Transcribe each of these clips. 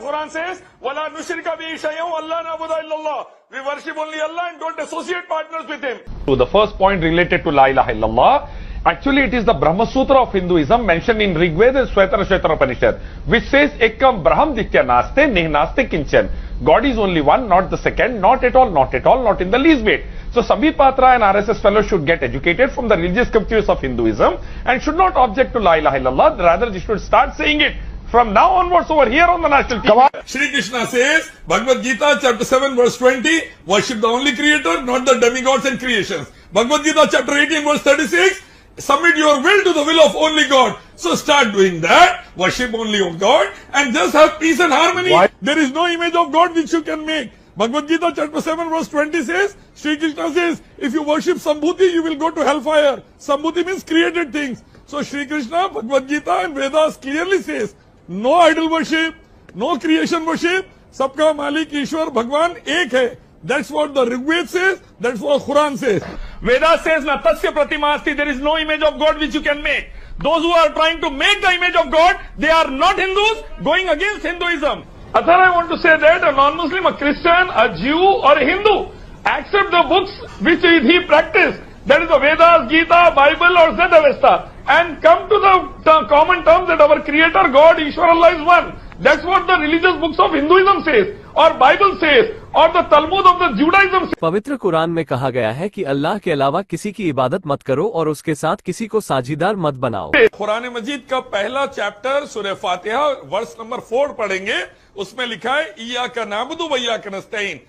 Quran says, "Wala nushrika bihi shay'an wa la na'budu illa Allah." We worship only Allah and don't associate partners with Him. So the first point related to La ilaha illallah, actually it is the Brahma Sutra of Hinduism mentioned in Rig Veda and Shvetara Upanishad, which says, Ekam Braham Ditya Naste Neh Naste Kinchan. God is only one, not the second, not at all, not at all, not in the least bit. So Sambit Patra and RSS fellows should get educated from the religious scriptures of Hinduism and should not object to La ilaha illallah, rather they should start saying it from now onwards over here on the national TV. Shri Krishna says, Bhagavad Gita chapter 7 verse 20, worship the only creator, not the demigods and creations. Bhagavad Gita chapter 18 verse 36, submit your will to the will of only God. So start doing that, worship only of God and just have peace and harmony. Why? There is no image of God which you can make. Bhagavad Gita chapter 7 verse 20 says, Shri Krishna says, if you worship Sambhuti, you will go to hellfire. Sambhuti means created things. So Shri Krishna, Bhagavad Gita and Vedas clearly says, no idol worship, no creation worship, सबका मालिक ईश्वर भगवान एक है. That's what the Rig Veda says, that's what Quran says. Veda says, na tasya pratimasti, there is no image of God which you can make. Those who are trying to make the image of God, they are not Hindus, going against Hinduism. Other, I want to say that a non-Muslim, a Christian, a Jew or a Hindu, accept the books which he practiced, that is the Vedas, Gita, Bible or Zed Avesta, and come to the common term that our creator God, Ishwar Allah is one. That's what the religious books of Hinduism says, or Bible says, or the Talmud of the Judaism says. पवित्र कुरान में कहा गया है कि अल्लाह के अलावा किसी की इबादत मत करो और उसके साथ किसी को साझीदार मत बनाओ. कुरान मजीद का पहला चैप्टर सूरह फातिहा वर्स नंबर 4 पढ़ेंगे. उसमें लिखा है, इय्याका नअबुदु व इय्याका नस्तईन.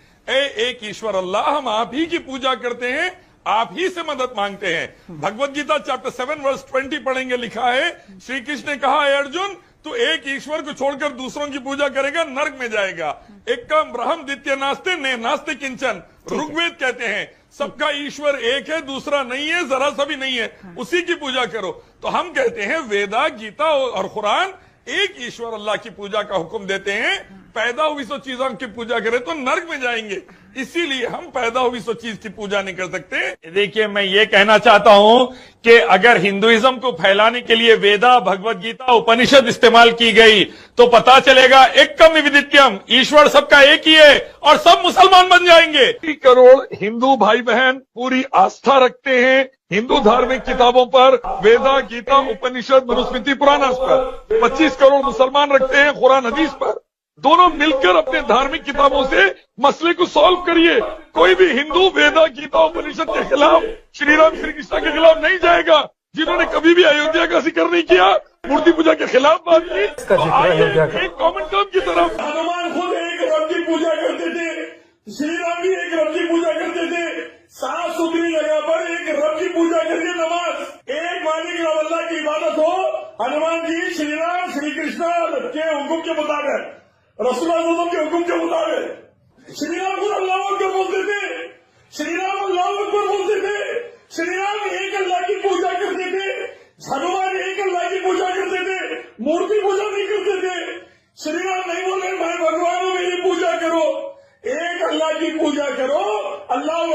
एक ईश्वर अल्लाह, हम आप ही की पूजा करते हैं, आप ही से मदद मांगते हैं. भगवत गीता चैप्टर 7 वर्स 20 पढ़ेंगे. लिखा है, श्री कृष्ण ने कहा, अर्जुन तू एक ईश्वर को छोड़कर दूसरों की पूजा करेगा, नरक में जाएगा. एकम ब्रह्म द्वितीय नास्ते ने नास्ते किंचन. ऋग्वेद कहते हैं सबका ईश्वर एक है, दूसरा नहीं है, जरा सा भी नहीं है, उसी की पूजा करो. तो हम कहते हैं वेदा, गीता और कुरान एक ईश्वर अल्लाह की पूजा का हुक्म देते हैं. पैदा हुई सो चीजों की पूजा करें तो नरक में जाएंगे, इसीलिए हम पैदा हुई सो चीज की पूजा नहीं कर सकते. देखिए, मैं ये कहना चाहता हूं कि अगर हिंदुइज्म को फैलाने के लिए वेदा, भगवत गीता, उपनिषद इस्तेमाल की गई तो पता चलेगा एकम विदित्यम, ईश्वर सबका एक ही है और सब मुसलमान बन जाएंगे. 3 करोड़ हिंदू भाई बहन पूरी आस्था रखते हैं हिंदू धार्मिक किताबों पर, वेदा, गीता, उपनिषद, मनुस्मृति, पुराणास पर. 25 करोड़ मुसलमान रखते हैं कुरान हदीस पर. दोनों मिलकर अपने धार्मिक किताबों से मसले को सॉल्व करिए. कोई भी हिंदू वेदा, गीता, उपनिषद के खिलाफ, श्री राम श्री कृष्ण के खिलाफ नहीं जाएगा. जिन्होंने कभी भी अयोध्या का जिक्र नहीं किया, मूर्ति पूजा के खिलाफ बात की, तो आइए एक कॉमन टर्म की तरफ. हनुमान खुद एक रब की पूजा करते थे, श्री राम भी एक रब की पूजा करते थे. साफ सुथरी जगह पर एक रब की पूजा करके नमाज, एक मालिक अल्लाह की इबादत हो. हनुमान जी श्री राम श्री कृष्ण के हुक्म के मुताबिक, रसूलुल्लाह के हुक्म के मुताबिक श्री राम को अल्लाह अकबर बोलते थे, श्री राम अल्लाह अकबर बोलते थे, श्री राम एक अल्लाह की पूजा करते थे, हनुमान एक अल्लाह की पूजा करते थे, मूर्ति पूजा नहीं करते थे. श्री राम नहीं बोले मैं भगवान हूँ मेरी पूजा करो, एक अल्लाह की पूजा करो, अल्लाह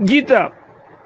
Gita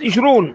20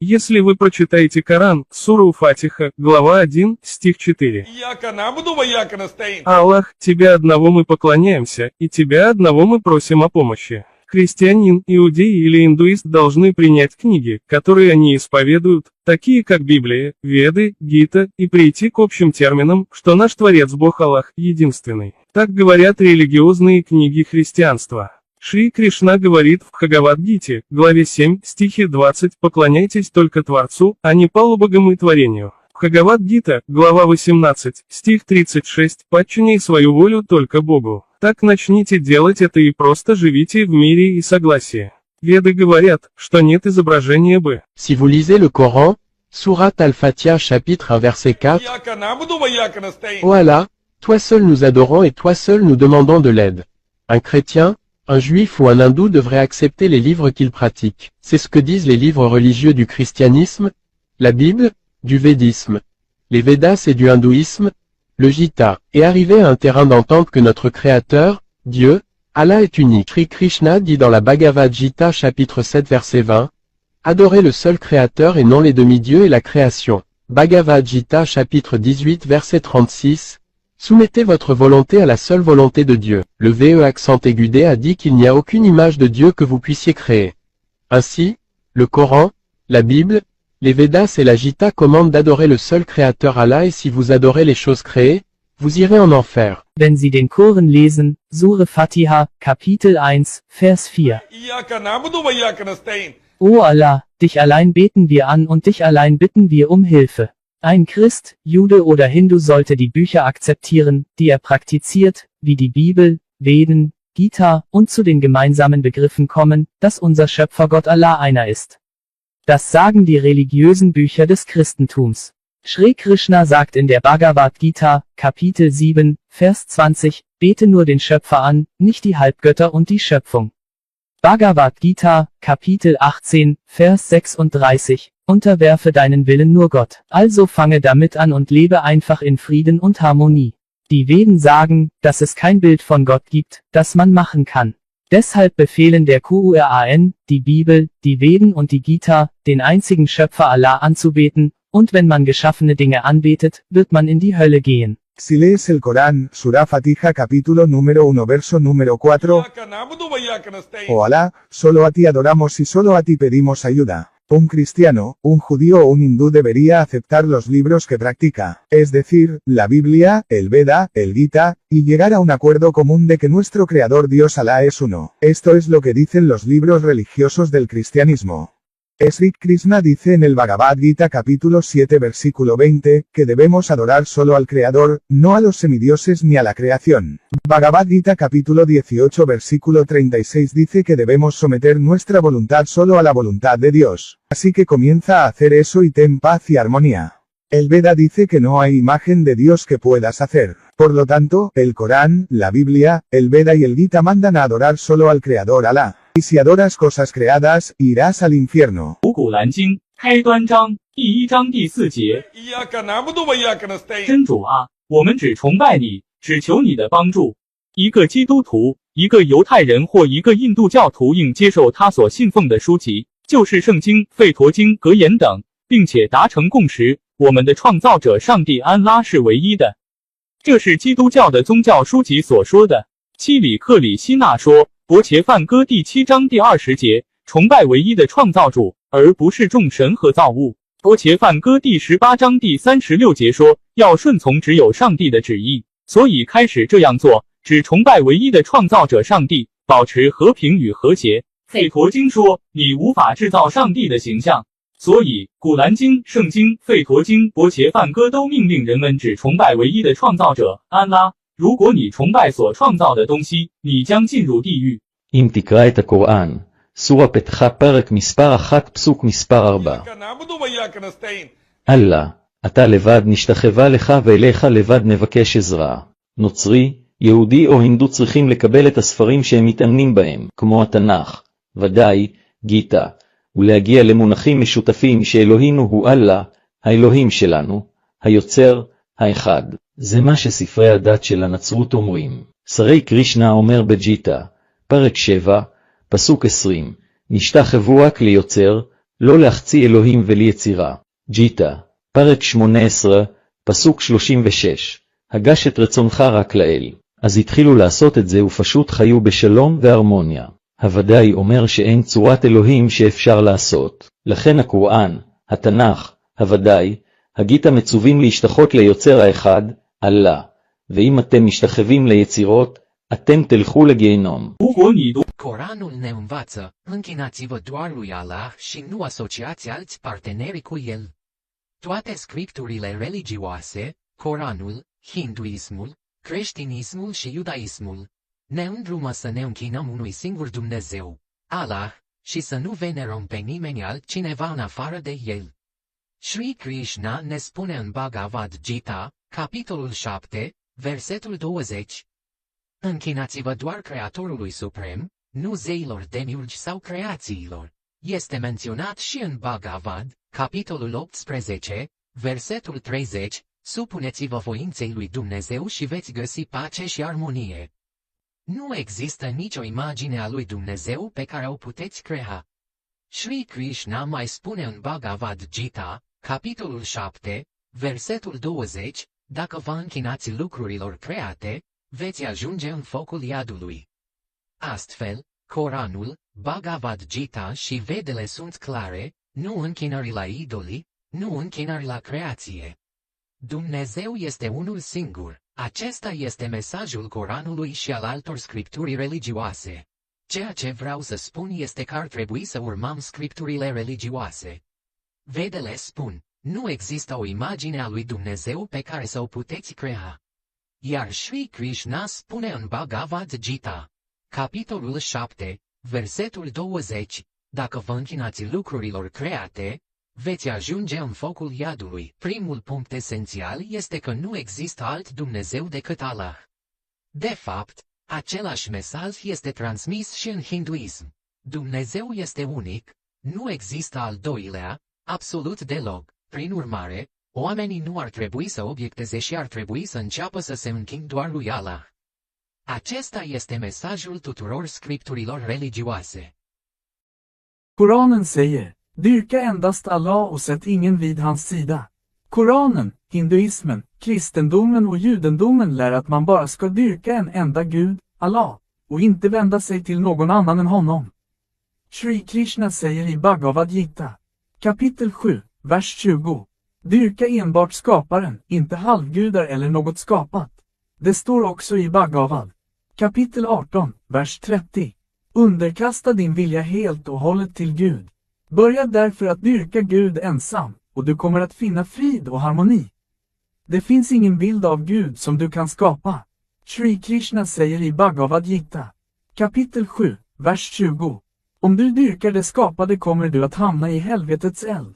Если вы прочитаете Коран, суру Фатиха, глава 1, стих 4. Аллах, Тебя одного мы поклоняемся, и Тебя одного мы просим о помощи. Христианин, иудей или индуист должны принять книги, которые они исповедуют, такие как Библия, Веды, Гита, и прийти к общим терминам, что наш Творец Бог Аллах единственный. Так говорят религиозные книги христианства. Шри Кришна говорит в Бхагавад-гите, главе 7, стихе 20, поклоняйтесь только Творцу, а не полубогам и творению. Бхагавад-гита, глава 18, стих 36, подчиняй свою волю только Богу. Так начните делать это и просто живите в мире и согласии. Веды говорят, что нет изображения «Б». Si vous lisez le Coran, Sourate Al-Fatiha chapitre 1 verset 4, इय्याका नाबुदु व इय्याका नस्तईन। Ô Allah, toi seul nous adorons et toi seul nous demandons de l'aide. Un chrétien, un juif ou un hindou devrait accepter les livres qu'il pratique. C'est ce que disent les livres religieux du christianisme, la Bible, du védisme, les Védas et du hindouisme, le Gita, et arriver à un terrain d'entente que notre Créateur, Dieu, Allah est unique. Sri Krishna dit dans la Bhagavad Gita chapitre 7 verset 20, Adorez le seul Créateur et non les demi-dieux et la création. Bhagavad Gita chapitre 18 verset 36, Soumettez votre volonté à la seule volonté de Dieu. Le VE accent aigu D a dit qu'il n'y a aucune image de Dieu que vous puissiez créer. Ainsi, le Coran, la Bible, les Védas et la Gita commandent d'adorer le seul Créateur Allah et si vous adorez les choses créées, vous irez en enfer. Wenn Sie den Koran lesen, Sure Fatiha, Kapitel 1, Vers 4. इय्याका नाबुदु व इय्याका नस्तईन। O Allah, dich allein beten wir an und dich allein bitten wir um Hilfe. Ein Christ, Jude oder Hindu sollte die Bücher akzeptieren, die er praktiziert, wie die Bibel, Veden, Gita, und zu den gemeinsamen Begriffen kommen, dass unser Schöpfergott Allah einer ist. Das sagen die religiösen Bücher des Christentums. Sri Krishna sagt in der Bhagavad Gita, Kapitel 7, Vers 20, bete nur den Schöpfer an, nicht die Halbgötter und die Schöpfung. Bhagavad Gita, Kapitel 18, Vers 36, unterwerfe deinen Willen nur Gott. Also fange damit an und lebe einfach in Frieden und Harmonie. Die Veden sagen, dass es kein Bild von Gott gibt, das man machen kann. Deshalb befehlen der Quran, die Bibel, die Veden und die Gita, den einzigen Schöpfer Allah anzubeten, und wenn man geschaffene Dinge anbetet, wird man in die Hölle gehen. Si lees el Corán, Surah Fatiha capítulo número 1 verso número 4, इय्याका नाबुदु व इय्याका नस्तईन। Oh Alá, solo a ti adoramos y solo a ti pedimos ayuda. Un cristiano, un judío o un hindú debería aceptar los libros que practica, es decir, la Biblia, el Veda, el Gita, y llegar a un acuerdo común de que nuestro creador Dios Alá es uno. Esto es lo que dicen los libros religiosos del cristianismo. Sri Krishna dice en el Bhagavad Gita capítulo 7 versículo 20, que debemos adorar solo al Creador, no a los semidioses ni a la creación. Bhagavad Gita capítulo 18 versículo 36 dice que debemos someter nuestra voluntad solo a la voluntad de Dios. Así que comienza a hacer eso y ten paz y armonía. El Veda dice que no hay imagen de Dios que puedas hacer. Por lo tanto, el Corán, la Biblia, el Veda y el Gita mandan a adorar solo al Creador Alá. Y si adoras cosas creadas, irás al infierno. 古兰经开端章第1章第4节， इय्याका नाबुदु व इय्याका नस्तईन।真主啊，我们只崇拜你，只求你的帮助。一个基督徒、一个犹太人或一个印度教徒应接受他所信奉的书籍，就是圣经、吠陀经、格言等，并且达成共识：我们的创造者上帝安拉是唯一的。这是基督教的宗教书籍所说的。七里克里希纳说，伯切梵歌第7章第20节，崇拜唯一的创造主，而不是众神和造物。伯切梵歌第18章第36节说，要顺从只有上帝的旨意，所以开始这样做，只崇拜唯一的创造者上帝，保持和平与和谐。吠陀经说，你无法制造上帝的形象。所以，古兰经、圣经、吠陀经、伯切梵歌都命令人们只崇拜唯一的创造者安拉。如果你崇拜所创造的东西，你将进入地狱。 אם תקרא את הקוראן, סורה פתחה פרק מספר 1 פסוק מספר 4. इय्याका नाबुदु व इय्याका नस्तईन। אללה, אתה לבד נשתחווה לך ואליך לבד נבקש עזרה. נוצרי, יהודי או הינדו צריכים לקבל את הספרים שהם מתאמנים בהם, כמו התנ"ך, ודאי, גיטה, ולהגיע למונחים משותפים שאלוהינו הוא אללה, האלוהים שלנו, היוצר, האחד. זה מה שספרי הדת של הנצרות אומרים. שרי קרישנה אומר בג'יטה, פרק 7, פסוק 20, נשתחוו רק ליוצר, לא להחצי אלוהים וליצירה. ג'יטה, פרק 18, פסוק 36, הגש את רצונך רק לאל. אז התחילו לעשות את זה ופשוט חיו בשלום והרמוניה. הוודאי אומר שאין צורת אלוהים שאפשר לעשות. לכן הקוראן, התנ"ך, הוודאי, הגיטה מצווים להשתחות ליוצר האחד, אללה. ואם אתם משתחווים ליצירות, atem telchu legihenom. Coranul ne învață, închinați-vă doar lui Allah și nu asociați alți parteneri cu el. Toate scripturile religioase, Coranul, hinduismul, creștinismul și iudaismul, ne îndrumă să ne închinăm unui singur Dumnezeu, Allah, și să nu venerăm pe nimeni altcineva în afară de El. Sri Krishna ne spune în Bhagavad Gita, capitolul 7, versetul 20. Închinați-vă doar Creatorului Suprem, nu zeilor demiurgi sau creațiilor. Este menționat și în Bhagavad, capitolul 18, versetul 30, supuneți-vă voinței lui Dumnezeu și veți găsi pace și armonie. Nu există nicio imagine a lui Dumnezeu pe care o puteți crea. Sri Krishna mai spune în Bhagavad Gita, capitolul 7, versetul 20, dacă vă închinați lucrurilor create, veți ajunge în focul iadului. Astfel, Coranul, Bhagavad Gita și Vedele sunt clare, nu închinări la idoli, nu închinări la creație. Dumnezeu este unul singur. Acesta este mesajul Coranului și al altor scripturi religioase. Ceea ce vreau să spun este că ar trebui să urmăm scripturile religioase. Vedele spun, nu există o imagine a lui Dumnezeu pe care să o puteți crea. Iar Sri Krishna spune în Bhagavad Gita, capitolul 7, versetul 20, dacă vă închinați lucrurilor create, veți ajunge în focul iadului. Primul punct esențial este că nu există alt Dumnezeu decât Allah. De fapt, același mesaj este transmis și în hinduism. Dumnezeu este unic, nu există al doilea, absolut deloc. Prin urmare, oamenii nu ar trebui să obiecteze și ar trebui să înceapă să se închin doar lui Allah. Acesta este mesajul tuturor scripturilor religioase. Koranen säger, dyrka endast Allah och sätt ingen vid hans sida. Koranen, hinduismen, kristendomen och judendomen lär att man bara ska dyrka en enda Gud, Allah, och inte vända sig till någon annan än honom. Sri Krishna säger i Bhagavad Gita, kapitel 7, vers 20, dyrka enbart skaparen, inte halvgudar eller något skapat. Det står också i Bhagavad, kapitel 18, vers 30, underkasta din vilja helt och hållet till Gud. Börja därför att dyrka Gud ensam, och du kommer att finna frid och harmoni. Det finns ingen bild av Gud som du kan skapa. Sri Krishna säger i Bhagavad Gita, kapitel 7, vers 20. Om du dyrkar det skapade kommer du att hamna i helvetets eld.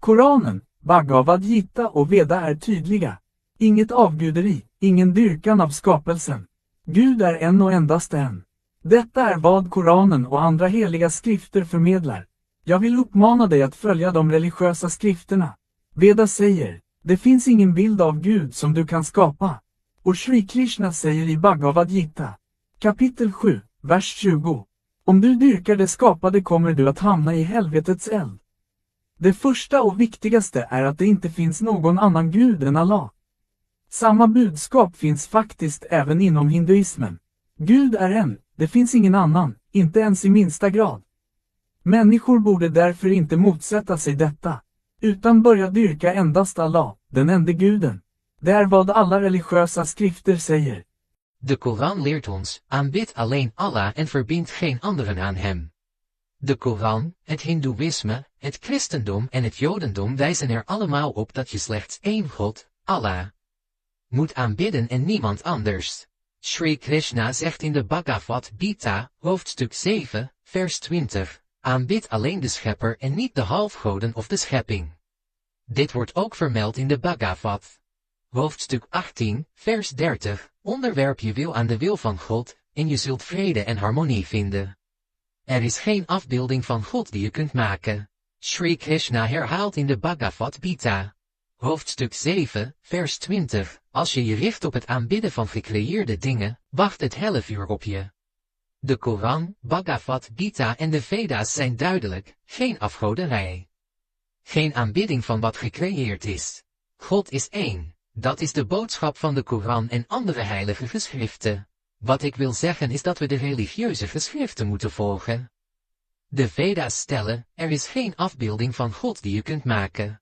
Koranen, Bhagavad Gita och Veda är tydliga. Inget avguderi, ingen dyrkan av skapelsen. Gud är en och endast en. Detta är vad Koranen och andra heliga skrifter förmedlar. Jag vill uppmana dig att följa de religiösa skrifterna. Veda säger, det finns ingen bild av Gud som du kan skapa. Och Sri Krishna säger i Bhagavad Gita, kapitel 7, vers 20. Om du dyrkar det skapade kommer du att hamna i helvetets eld. Det första och viktigaste är att det inte finns någon annan Gud än Allah. Samma budskap finns faktiskt även inom hinduismen. Gud är en, det finns ingen annan, inte ens i minsta grad. Människor borde därför inte motsätta sig detta, utan börja dyrka endast Allah, den ende guden. Det är vad alla religiösa skrifter säger. De Koran leert ons, aanbid alleen Allah en verbind geen anderen aan hem. De Koran, het Hindoeïsme, het Christendom en het Jodendom wijzen er allemaal op dat je slechts één God, Allah, moet aanbidden en niemand anders. Sri Krishna zegt in de Bhagavad Gita, hoofdstuk 7, vers 20, aanbid alleen de schepper en niet de halfgoden of de schepping. Dit wordt ook vermeld in de Bhagavad. Hoofdstuk 18, vers 30, onderwerp je wil aan de wil van God, en je zult vrede en harmonie vinden. Er is geen afbeelding van God die je kunt maken. Sri Krishna herhaalt in de Bhagavad Gita. Hoofdstuk 7, vers 20, als je je richt op het aanbidden van gecreëerde dingen, wacht het hellevuur op je. De Koran, Bhagavad Gita en de Veda's zijn duidelijk, geen afgoderij. Geen aanbidding van wat gecreëerd is. God is één, dat is de boodschap van de Koran en andere heilige geschriften. Wat ik wil zeggen is dat we de religieuze geschriften moeten volgen. De Veda's stellen, er is geen afbeelding van God die je kunt maken.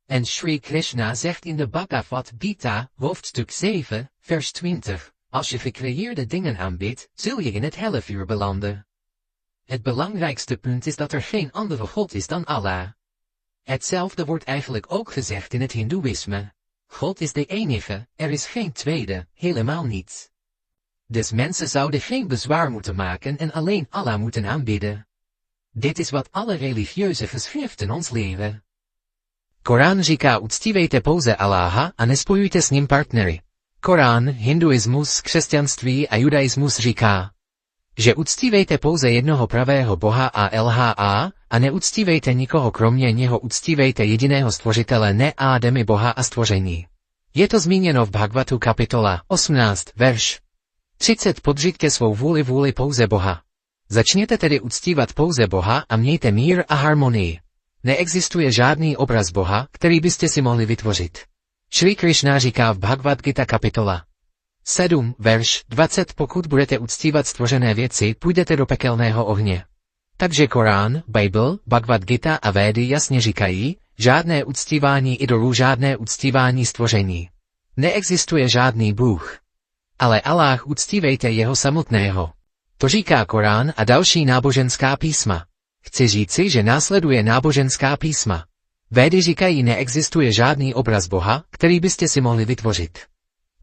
En Sri Krishna zegt in de Bhagavad Gita, hoofdstuk 7, vers 20, als je gecreëerde dingen aanbidt, zul je in het hellevuur belanden. Het belangrijkste punt is dat er geen andere God is dan Allah. Hetzelfde wordt eigenlijk ook gezegd in het Hindoeïsme. God is de enige, er is geen tweede, helemaal niet. Dus mensen zouden geen bezwaar moeten maken en alleen Allah moeten aanbidden. Dit is wat alle religieuze geschriften ons leren. Koran říká uctívejte pouze Allaha a nespojujte s ním partnery. Korán, hinduismus, křesťanství a judaismus říká, že uctívejte pouze jednoho pravého Boha Allah a neuctívejte nikoho kromě něho, uctívejte jediného stvořitele ne Ademy Boha a stvoření. Je to zmíněno v Bhagavatu kapitola 18, verš 30. Podříďte svou vůli pouze Boha. Začněte tedy uctívat pouze Boha a mějte mír a harmonii. Neexistuje žádný obraz Boha, který byste si mohli vytvořit. Šri Krishna říká v Bhagavad Gita kapitola 7, verš 20. Pokud budete uctívat stvořené věci, půjdete do pekelného ohně. Takže Korán, Bible, Bhagavad Gita a Védy jasně říkají, žádné uctívání idolů, žádné uctívání stvoření. Neexistuje žádný Bůh. Ale Allah uctívejte jeho samotného. To říká Korán a další náboženská písma. Chci říci, že následuje náboženská písma. Védy říkají, neexistuje žádný obraz Boha, který byste si mohli vytvořit.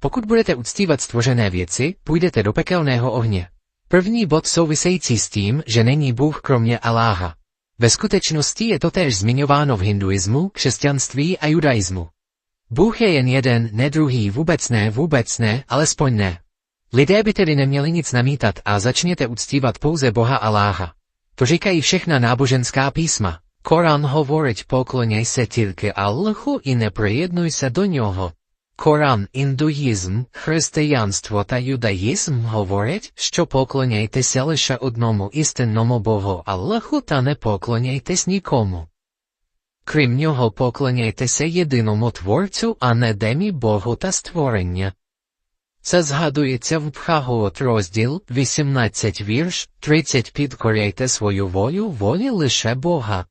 Pokud budete uctívat stvořené věci, půjdete do pekelného ohně. První bod související s tím, že není Bůh kromě Alláha. Ve skutečnosti je to též zmiňováno v hinduismu, křesťanství a judaismu. Bůh je jen jeden, ne druhý, vůbec ne, alespoň ne. Lidé by tedy neměli nic namítat a začněte uctívat pouze Boha Alláha. To říkají všechna náboženská písma. Korán hovorit pokloněj se tільки Allahu i nepриєднуй se do něho. Коран, індуїзм, християнство та юдаїзм говорять, що поклоняйтеся лише одному істинному Богу Аллаху та не поклоняйтесь нікому. Крім нього поклоняйтеся єдиному Творцю, а не демі Богу та створення. Це згадується в Бхагават розділ 18 вірш 30 підкоряйте свою волю волі лише Бога.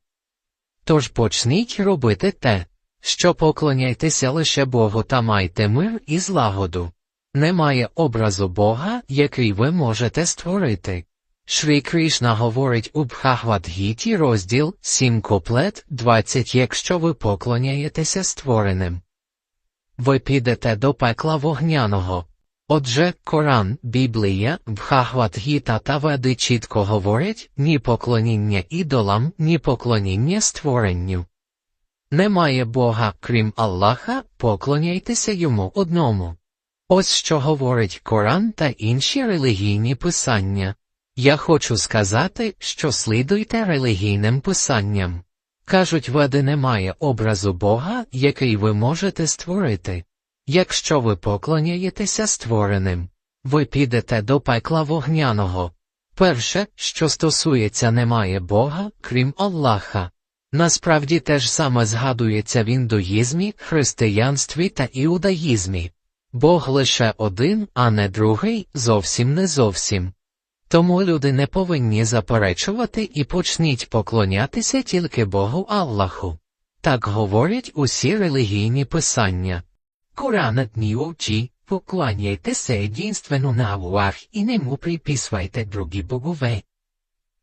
Тож почніть робити те, що поклоняйтеся лише Богу та майте мир і злагоду. Немає образу Бога, який ви можете створити. Шрі Кришна говорить у Бхагават-гіті розділ 7 куплет 20 якщо ви поклоняєтеся створеним. Ви підете до пекла вогняного. Отже, Коран, Біблія, Бхагават-гіта та Веди чітко говорять, ні поклоніння ідолам, ні поклоніння створенню. Немає Бога, крім Аллаха, поклоняйтеся йому одному. Ось що говорить Коран та інші релігійні писання. Я хочу сказати, що слідуйте релігійним писанням. Кажуть, Веди немає образу Бога, який ви можете створити. Якщо ви поклоняєтеся створеним, ви підете до пекла вогняного. Перше, що стосується немає Бога, крім Аллаха. Насправді те ж саме згадується в індуїзмі, християнстві та іудаїзмі. Бог лише один, а не другий, зовсім не зовсім. Тому люди не повинні заперечувати і почніть поклонятися тільки Богу Аллаху. Так говорять усі релігійні писання. Коранът ни учи, поклоняйтеся единствено на Аллах и не му приписвайте други богове.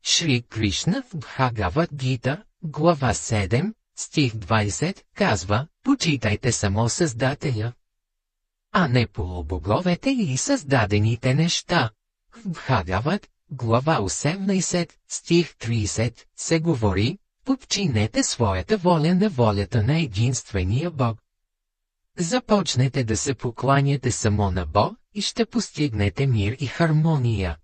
Шри Кришна в Бхагават Гита, глава 7, стих 20, казва, почитайте само Създателя, а не полубоговете и създадените неща. В Бхагават, глава 18, стих 30, се говори, подчинете своята воля на волята на единствения Бог. Започнете да се покланяте само на Бог и ще постигнете мир и хармония.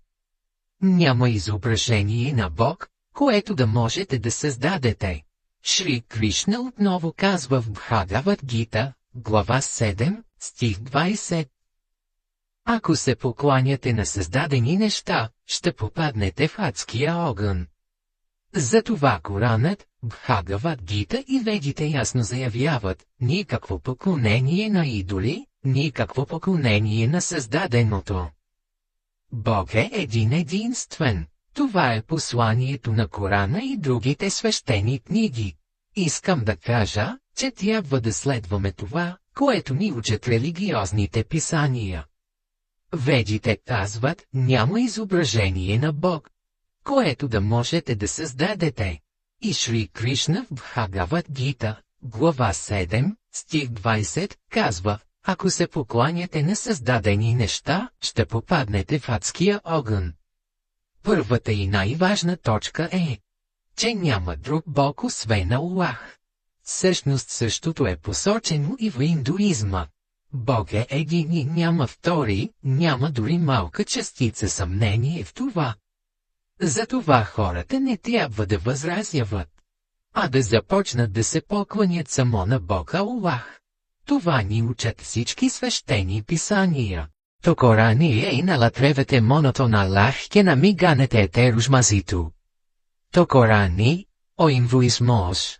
Няма изображение на Бог, което да можете да създадете. Шри Кришна отново казва в Бхагават Гита, глава 7, стих 20. Ако се покланяте на създадени неща, ще попаднете в адския огън. Затова Коранът, Бхагават Гита и Ведите ясно заявяват, никакво поклонение на идоли, никакво поклонение на създаденото. Бог е един единствен. Това е посланието на Корана и другите свещени книги. Искам да кажа, че трябва да следваме това, което ни учат религиозните писания. Ведите казват, няма изображение на Бог, което да можете да създадете. И Шри Кришна в Бхагават Гита, глава 7, стих 20, казва, ако се покланяте на създадени неща, ще попаднете в адския огън. Първата и най-важна точка е: че няма друг Бог освен Аллах. Същност същото е посочено и в индуизма. Бог е един и няма втори, няма дори малка частица съмнение в това. Затова хората не трябва да възразяват, а да започнат да се поклонят само на Бога Аллах. Това ни учат всички свещени писания. Το Κοράνι είναι λατρεύεται μόνο τον Αλλάχ και να μην κάνετε εταίρους μαζί του. Το Κοράνι, ο Ινδουισμός,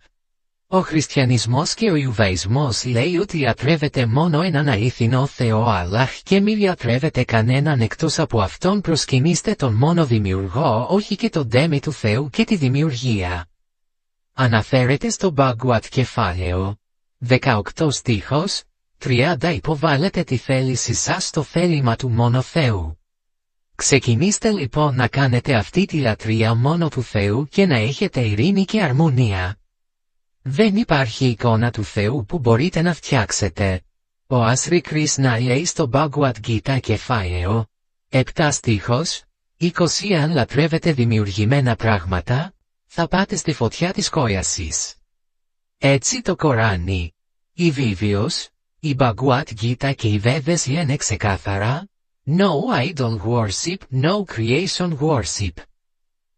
ο Χριστιανισμός και ο Ιουδαϊσμός λέει ότι λατρεύεται μόνο έναν αληθινό Θεό Αλλάχ και μη λατρεύετε κανέναν εκτός από αυτόν, προσκυνήστε τον μόνο δημιουργό, όχι και τον δέμη του Θεού και τη δημιουργία. Αναφέρεται στο Μπαγκουάτ κεφάλαιο 18 στίχος 30 υποβάλλετε τη θέληση σας στο θέλημα του μόνο Θεού. Ξεκινήστε λοιπόν να κάνετε αυτή τη λατρεία μόνο του Θεού και να έχετε ειρήνη και αρμονία. Δεν υπάρχει εικόνα του Θεού που μπορείτε να φτιάξετε. Ο Άσρι Κρίσνα λέει στο Bhagavad Gita κεφάλαιο 7 στίχος 20 αν λατρεύετε δημιουργημένα πράγματα, θα πάτε στη φωτιά της κόιασης. Έτσι το Κοράνι, η Βίβιος, η Bhagavad Gita και οι Βέδες λένε ξεκάθαρα, no idol worship, no creation worship.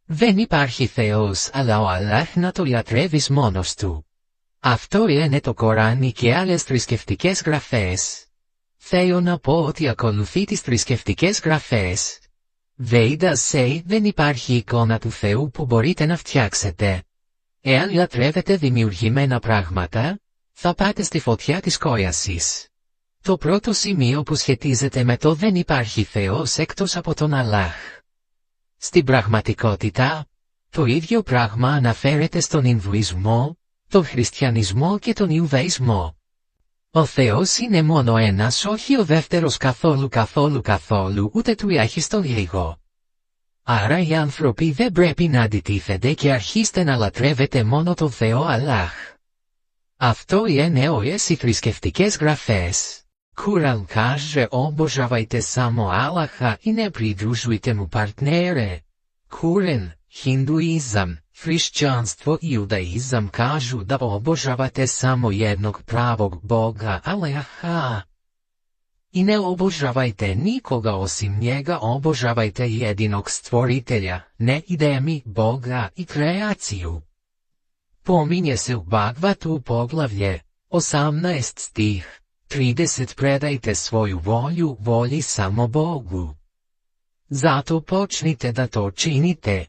Δεν υπάρχει Θεός αλλά ο Αλλάχ να το λατρεύεις μόνος του. Αυτό λένε το Κοράνι και άλλες θρησκευτικές γραφές. Θέλω να πω ότι ακολουθεί τις θρησκευτικές γραφές. Βέιντας say δεν υπάρχει εικόνα του Θεού που μπορείτε να φτιάξετε. Εάν λατρεύετε δημιουργημένα πράγματα, θα πάτε στη φωτιά της κόιασης. Το πρώτο σημείο που σχετίζεται με το δεν υπάρχει Θεός εκτός από τον Αλλάχ. Στην πραγματικότητα, το ίδιο πράγμα αναφέρεται στον Ινδουισμό, τον Χριστιανισμό και τον Ιουδαϊσμό. Ο Θεός είναι μόνο ένας, όχι ο δεύτερος καθόλου, ούτε τουλάχιστον λίγο. Άρα οι άνθρωποι δεν πρέπει να αντιτίθενται και αρχίστε να λατρεύετε μόνο τον Θεό Αλλάχ. Αυτό λένε όλες οι θρησκευτικές γραφές. Κουράν kaže obožavajte samo Allaha i ne pridružujte mu partnere. Kuran, hinduizam, hrišćanstvo i judaizam kažu da obožavate samo jednog pravog Boga Allaha. I ne obožavajte nikoga osim njega, obožavajte jedinog stvoritelja, ne idemi Boga i kreaciju. Pominje se u Bhagavatu poglavlje 18 stih 30 predajte svoju volju volji samo Bogu. Zato počnite da to činite.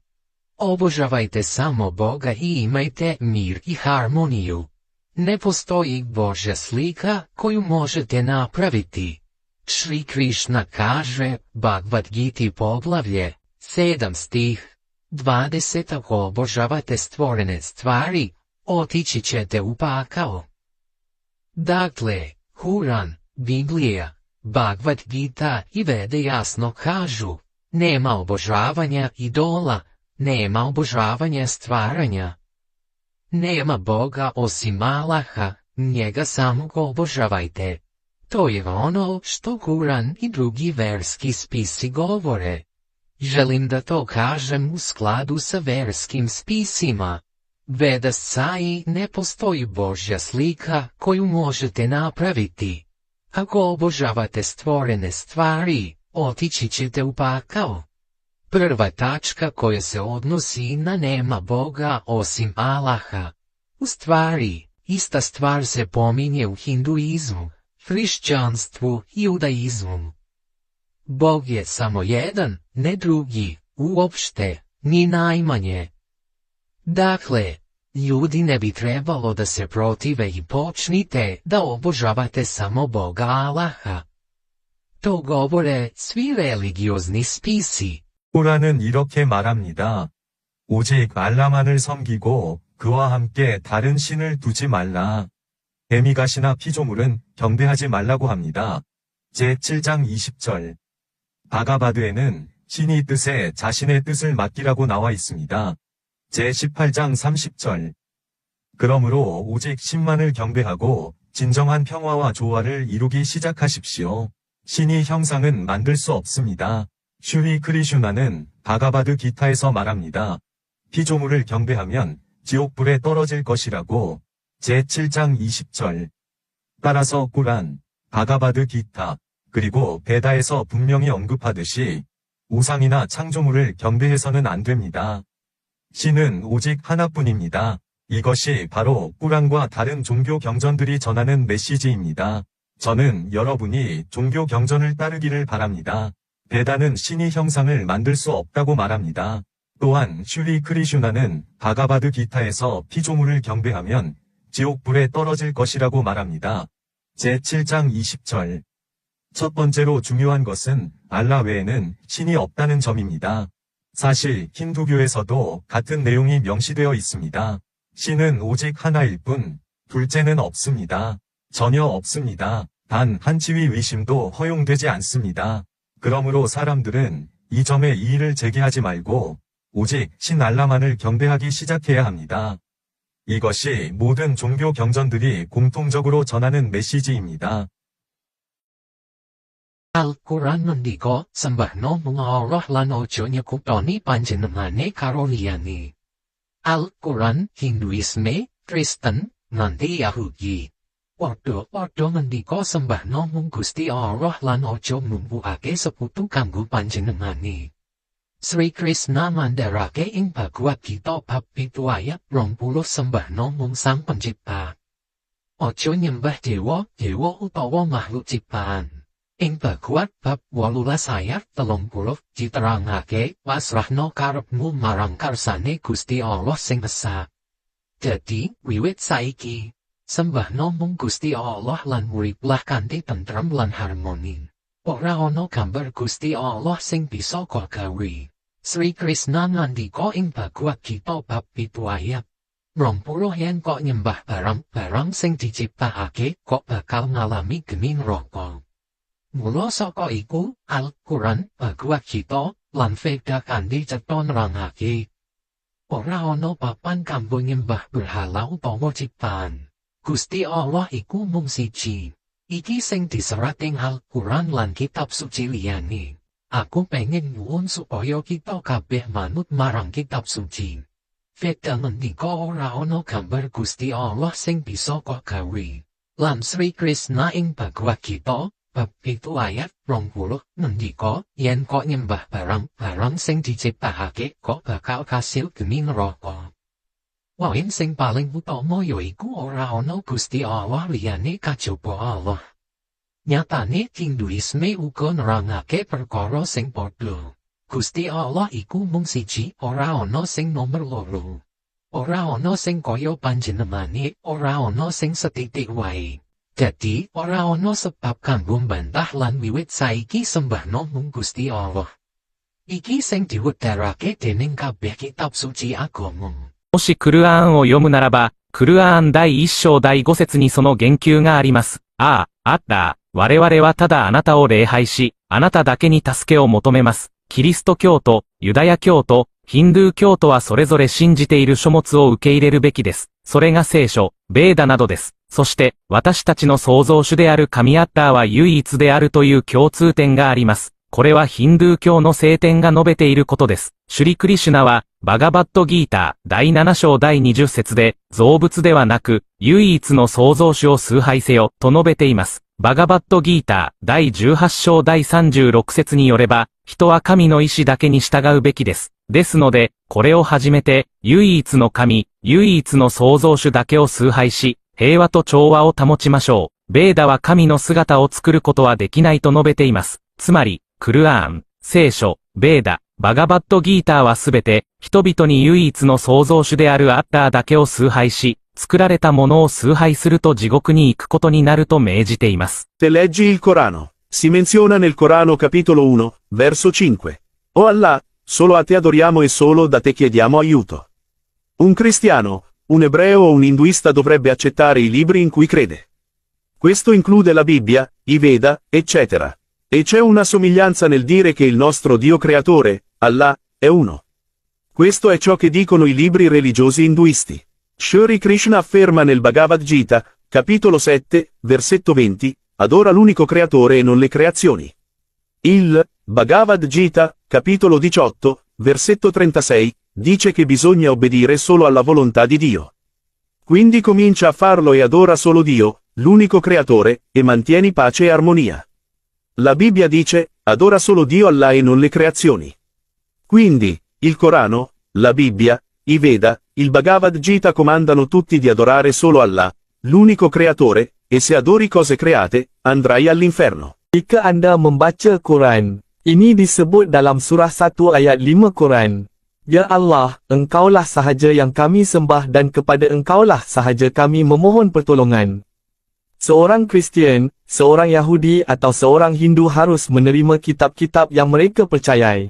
Obožavajte samo Boga i imajte mir i harmoniju. Ne postoji Božja slika koju možete napraviti. Šri Krišna kaže, Bhagavad Gita poglavlje 7 stih 20 ako obožavate stvorene stvari, otići ćete u pakao. Dakle, Kuran, Biblija, Bhagavad Gita i Vede jasno kažu, nema obožavanja idola, nema obožavanja stvaranja. Nema Boga osim Allaha, njega samog obožavajte. To je ono što Kuran i drugi verski spisi govore. Želim da to kažem u skladu sa verskim spisima. Veda saji ne postoji Božja slika koju možete napraviti. Ako obožavate stvorene stvari, otići ćete u pakao. Prva tačka koja se odnosi na nema Boga osim Allaha. U stvari, ista stvar se pominje u hinduizmu, hrišćanstvu i judaizmu. Bog je samo jedan, ne drugi, uopšte, ni najmanje. Dakle, ljudi ne bi trebalo da se protive i počnite da obožavate samo Boga Allaha. To govore svi religiozni spisi. 코란은 이렇게 말합니다. 오직 알라만을 섬기고 그와 함께 다른 신을 두지 말라. 데미갓이나 피조물은 경배하지 말라고 합니다. 제7장 20절. 바가바드에는 신이 뜻에 자신의 뜻을 맡기라고 나와 있습니다. 제18장 30절. 그러므로 오직 신만을 경배하고 진정한 평화와 조화를 이루기 시작하십시오. 신이 형상은 만들 수 없습니다. 슈리 크리슈나는 바가바드 기타에서 말합니다. 피조물을 경배하면 지옥불에 떨어질 것이라고 제7장 20절. 따라서 꾸란, 바가바드 기타, 그리고 베다에서 분명히 언급하듯이 우상이나 창조물을 경배해서는 안 됩니다. 신은 오직 하나뿐입니다. 이것이 바로 꾸란과 다른 종교 경전들이 전하는 메시지입니다. 저는 여러분이 종교 경전을 따르기를 바랍니다. 베다는 신이 형상을 만들 수 없다고 말합니다. 또한 슈리 크리슈나는 바가바드 기타에서 피조물을 경배하면 지옥불에 떨어질 것이라고 말합니다. 제7장 20절. 첫 번째로 중요한 것은 알라 외에는 신이 없다는 점입니다. 사실 힌두교에서도 같은 내용이 명시되어 있습니다. 신은 오직 하나일 뿐, 둘째는 없습니다. 전혀 없습니다. 단 한 치위 의심도 허용되지 않습니다. 그러므로 사람들은 이 점에 이의를 제기하지 말고 오직 신 알라만을 경배하기 시작해야 합니다. 이것이 모든 종교 경전들이 공통적으로 전하는 메시지입니다. Al-Quran mendigo, sembahno Allah lan ojo nyekutoni panjenengane karo liyane. Al-Quran, Hinduisme, Kristen, nganti Yahudi. Padha-padha mendigo sembahno mung Gusti Allah lan ojo mumpuake seputu kanggo panjenengane. Sri Krishna mandharake ing Bhagavad Gita bab 7 ayat 20 sembahno mung Sang Pencipta. Ojo nyembah dewa utawa makhluk ciptaan. Ing Bhagavad bab 18 ayat 30 diterangake pasrahno karepmu marang karsane Gusti Allah sing esa. Dadi wiwit saiki sembahno mung Gusti Allah lan uriplah kanthi tentrem lan harmoni. Ora ana gambar Gusti Allah sing bisa gawe. Sri Krishna ngandika ing Bhagavad Gita bab 7 ayat 20 yen kok nyembah barang-barang sing diciptakake kok bakal ngalami geni neraka. Mula saka iku Al-Quran, Bhagavad Gita, lan Veda kanthi cetha nerangake. Ora ana papan kanggo nyembah berhala utawa ciptaan. Gusti Allah iku mung siji. Iki sing diserat ing Al-Quran lan kitab suci liyane. Aku pengen nyuwun supaya kita kabeh manut marang kitab suci. Veda ngendika ora ana gambar Gusti Allah sing bisa kok gawe. Lan Sri Krishna ing Bhagavad Gita bab 7 ayat 20 ngendika yen kok nyembah barang-barang sing diciptakake kok bakal kasil geni neraka. Wain sing paling utama yaiku ora ana Gusti Allah liyane kajaba Allah. Nyatane Hinduisme uga nerangake perkara sing padha. Gusti Allah iku mung siji, ora ana sing nomer loro. Ora ana sing kaya panjenengane, ora ana sing setitik wae. Dadi ora ana sebab kanggo mbantah lan wiwit saiki sembahno mung Gusti Allah. Iki sing diwedharake dening kabeh kitab suci agama. もしクルアーンを読むならば、クルアーン第1章第5節にその言及があります。ああ、あった。我々はただあなたを礼拝し、あなただけに助けを求めます。キリスト教徒、ユダヤ教徒、ヒンドゥー教徒はそれぞれ信じている書物を受け入れるべきです。それが聖書、ベーダなどです。そして、私たちの創造主である神アッターは唯一であるという共通点があります。これはヒンドゥー教の聖典が述べていることです。シュリクリシュナは、バガバットギーター第7章第20節で、造物ではなく、唯一の創造主を崇拝せよ、と述べています。バガバットギーター第18章第36節によれば、人は神の意志だけに従うべきです。ですので、これをはじめて、唯一の神、唯一の創造主だけを崇拝し、平和と調和を保ちましょう。ベーダは神の姿を作ることはできないと述べています。つまり、クルアーン、聖書、ベーダ、バガバットギーターはすべて、人々に唯一の創造主であるアッターだけを崇拝し、作られたものを崇拝すると地獄に行くことになると命じています。Se leggi il Corano, si menziona nel Corano capitolo 1, verso 5. O Allah, solo a te adoriamo e solo da te chiediamo aiuto. Un cristiano, un ebreo o un induista dovrebbe accettare i libri in cui crede. Questo include la Bibbia, i Veda, eccetera. E c'è una somiglianza nel dire che il nostro Dio creatore, Allah, è uno. Questo è ciò che dicono i libri religiosi induisti. Shri Krishna afferma nel Bhagavad Gita, capitolo 7, versetto 20, adora l'unico creatore e non le creazioni. Il Bhagavad Gita, capitolo 18, versetto 36, dice che bisogna obbedire solo alla volontà di Dio. Quindi comincia a farlo e adora solo Dio, l'unico creatore, e mantieni pace e armonia. La Bibbia dice, adora solo Dio Allah e non le creazioni. Quindi, il Corano, la Bibbia, i Veda, il Bhagavad Gita comandano tutti di adorare solo Allah, l'unico creatore, e se adori cose create, andrai all'inferno. Jika Anda membaca Quran, ini disebut dalam surah 1 ayat 5 Quran. Ya Allah, Engkaulah sahaja yang kami sembah dan kepada Engkaulah sahaja kami memohon pertolongan. Seorang Kristian, seorang Yahudi atau seorang Hindu harus menerima kitab-kitab yang mereka percayai.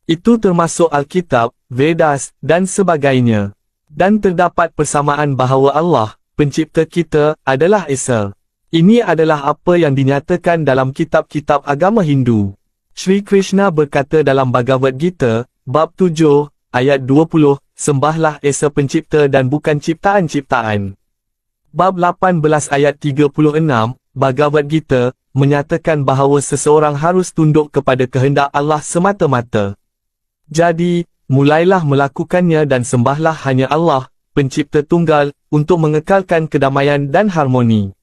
Itu termasuk Alkitab, Vedas, dan sebagainya. Dan terdapat persamaan bahawa Allah, pencipta kita, adalah Esa. Ini adalah apa yang dinyatakan dalam kitab-kitab agama Hindu. Sri Krishna berkata dalam Bhagavad Gita, Bab 7, ayat 20, Sembahlah Esa pencipta dan bukan ciptaan-ciptaan. Bab 18 ayat 36, Bhagavad Gita, menyatakan bahawa seseorang harus tunduk kepada kehendak Allah semata-mata. Jadi, mulailah melakukannya dan sembahlah hanya Allah, pencipta tunggal, untuk mengekalkan kedamaian dan harmoni.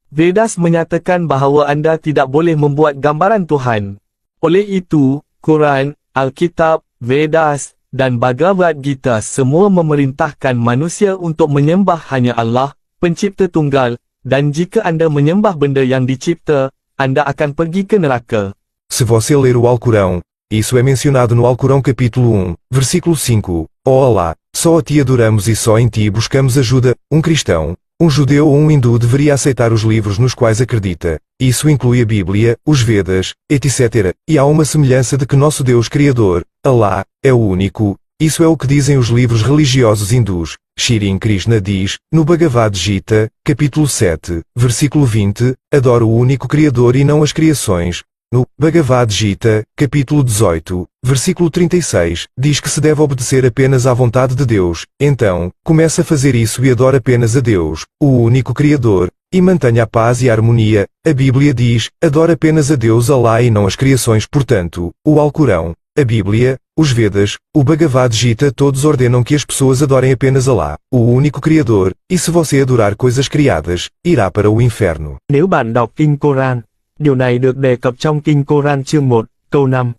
Vedas menyatakan bahawa anda tidak boleh membuat gambaran Tuhan. Oleh itu, Quran, Alkitab, Vedas, dan Bhagavad Gita semua memerintahkan manusia untuk menyembah hanya Allah, pencipta tunggal, dan jika anda menyembah benda yang dicipta, anda akan pergi ke neraka. Se você ler o Alcorão, isso é mencionado no Alcorão capítulo 1, versículo 5, ó Allah, só a ti adoramos e só em ti buscamos ajuda. Um cristão, um judeu ou um hindu deveria aceitar os livros nos quais acredita. Isso inclui a Bíblia, os Vedas, etc. E há uma semelhança de que nosso Deus Criador, Allah, é o único. Isso é o que dizem os livros religiosos hindus. Shri Krishna diz, no Bhagavad Gita, capítulo 7, versículo 20, adoro o único Criador e não as criações. No Bhagavad Gita, capítulo 18, versículo 36, diz que se deve obedecer apenas à vontade de Deus. Então, comece a fazer isso e adore apenas a Deus, o único Criador, e mantenha a paz e a harmonia. A Bíblia diz, adore apenas a Deus Allah e não as criações. Portanto, o Alcorão, a Bíblia, os Vedas, o Bhagavad Gita todos ordenam que as pessoas adorem apenas Allah, o único Criador, e se você adorar coisas criadas, irá para o inferno. Nếu bạn đọc kinh Koran, điều này được đề cập trong kinh Koran chương 1, câu 5.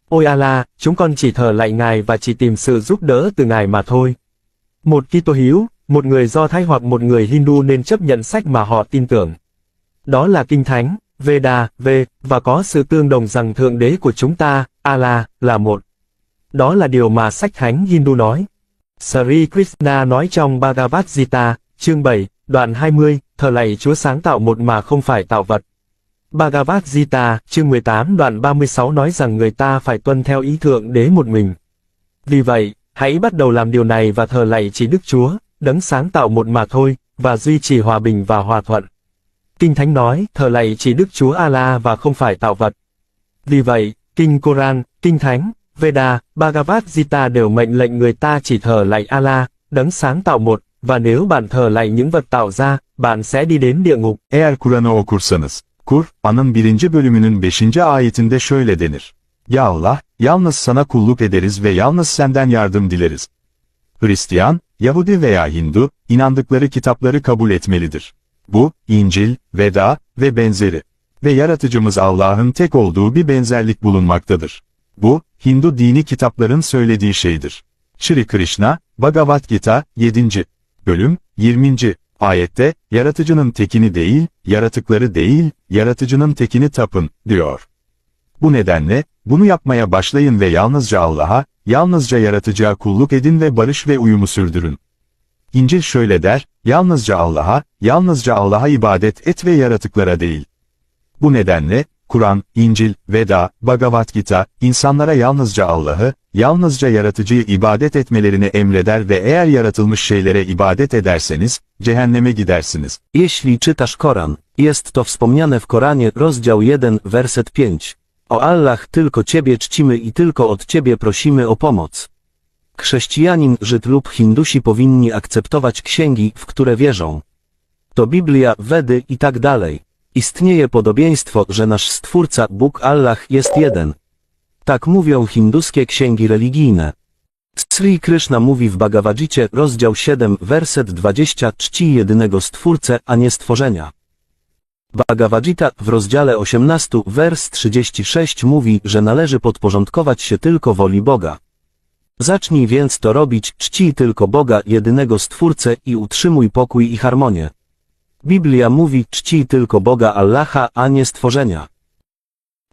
Ôi Allah, chúng con chỉ thờ lạy Ngài và chỉ tìm sự giúp đỡ từ Ngài mà thôi. Một Kitô hữu, một người Do Thái hoặc một người Hindu nên chấp nhận sách mà họ tin tưởng. Đó là Kinh Thánh, Veda, và có sự tương đồng rằng Thượng Đế của chúng ta, Allah, là một. Đó là điều mà sách Thánh Hindu nói. Sri Krishna nói trong Bhagavad Gita, chương 7, đoạn 20, thờ lạy Chúa sáng tạo một mà không phải tạo vật. Bhagavad Gita, chương 18 đoạn 36 nói rằng người ta phải tuân theo ý Thượng Đế một mình. Vì vậy, hãy bắt đầu làm điều này và thờ lạy chỉ Đức Chúa, đấng sáng tạo một mà thôi, và duy trì hòa bình và hòa thuận. Kinh Thánh nói, thờ lạy chỉ Đức Chúa Allah và không phải tạo vật. Vì vậy, Kinh Koran, Kinh Thánh, Veda, Bhagavad Gita đều mệnh lệnh người ta chỉ thờ lạy Allah, đấng sáng tạo một, và nếu bạn thờ lạy những vật tạo ra, bạn sẽ đi đến địa ngục. Eğer Kur'an'ı okursanız, Kur'an'ın 1. bölümünün 5. ayetinde şöyle denir. Ya Allah, yalnız sana kulluk ederiz ve yalnız senden yardım dileriz. Hristiyan, Yahudi veya Hindu, inandıkları kitapları kabul etmelidir. Bu, İncil, Veda ve benzeri. Ve yaratıcımız Allah'ın tek olduğu bir benzerlik bulunmaktadır. Bu, Hindu dini kitapların söylediği şeydir. Shri Krishna, Bhagavad Gita, 7. bölüm, 20. ayette, yaratıcının tekini değil, yaratıkları değil, yaratıcının tekini tapın, diyor. Bu nedenle, bunu yapmaya başlayın ve yalnızca Allah'a, yalnızca yaratıcıya kulluk edin ve barış ve uyumu sürdürün. İncil şöyle der, yalnızca Allah'a ibadet et ve yaratıklara değil. Bu nedenle, Kur'an, İncil, Veda, Bhagavad Gita, insanlara yalnızca Allah'ı, yalnızca yaratıcıyı ibadet etmelerini emreder ve eğer yaratılmış şeylere ibadet ederseniz, cehenneme gidersiniz. Jeśli czytasz Koran, jest to wspomniane w Koranie, rozdział 1, werset 5. O Allah, tylko Ciebie czcimy i tylko od Ciebie prosimy o pomoc. Chrześcijanin, Żyd lub Hindusi powinni akceptować księgi, w które wierzą. To Biblia, Wedy i tak dalej. Istnieje podobieństwo, że nasz Stwórca, Bóg Allah, jest jeden. Tak mówią hinduskie księgi religijne. Sri Krishna mówi w Bhagavad Gicie, rozdział 7, werset 20, czci jedynego Stwórcę, a nie stworzenia. Bhagavad Gita w rozdziale 18, wers 36 mówi, że należy podporządkować się tylko woli Boga. Zacznij więc to robić, czcij tylko Boga, jedynego Stwórcę i utrzymuj pokój i harmonię. Biblia mówi, czcij tylko Boga Allaha, a nie stworzenia.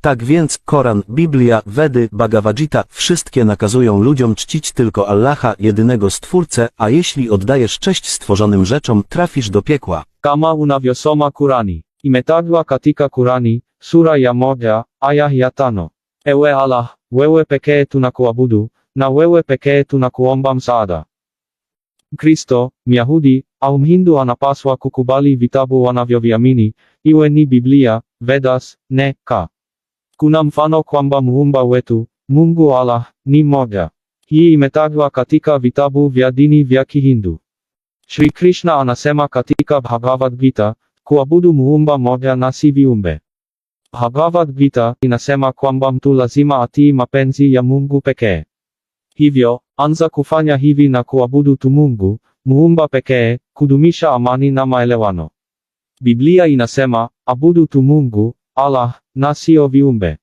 Tak więc, Koran, Biblia, Wedy, Bhagavad Gita, wszystkie nakazują ludziom czcić tylko Allaha, jedynego Stwórcę, a jeśli oddajesz cześć stworzonym rzeczom, trafisz do piekła. Kama unavyosoma Kurani. Imetajwa katika Kurani, sura ya 1, aya ya 5. Ewe Allah, wewe pekee tunakuabudu, na wewe pekee tunakuomba msaada. Kristo, Myahudi, au Mhindu anapaswa kukubali vitabu wanavyoviamini, iwe ni Biblia, Vedas, ne, ka. Kuna mfano kwamba muumba wetu, Mungu Allah, ni moja. Hii imetajwa katika vitabu vya dini vya Kihindu. Shri Krishna anasema katika Bhagavad Gita, kuabudu muumba moja na si viumbe. Bhagavad Gita inasema kwamba mtu lazima atii mapenzi ya Mungu pekee. Hivyo, anza kufanya hivi na kuabudu tu Mungu, muumba pekee, kudumisha amani na maelewano. Biblia inasema, abudu tu Mungu, Allah, na sio viumbe.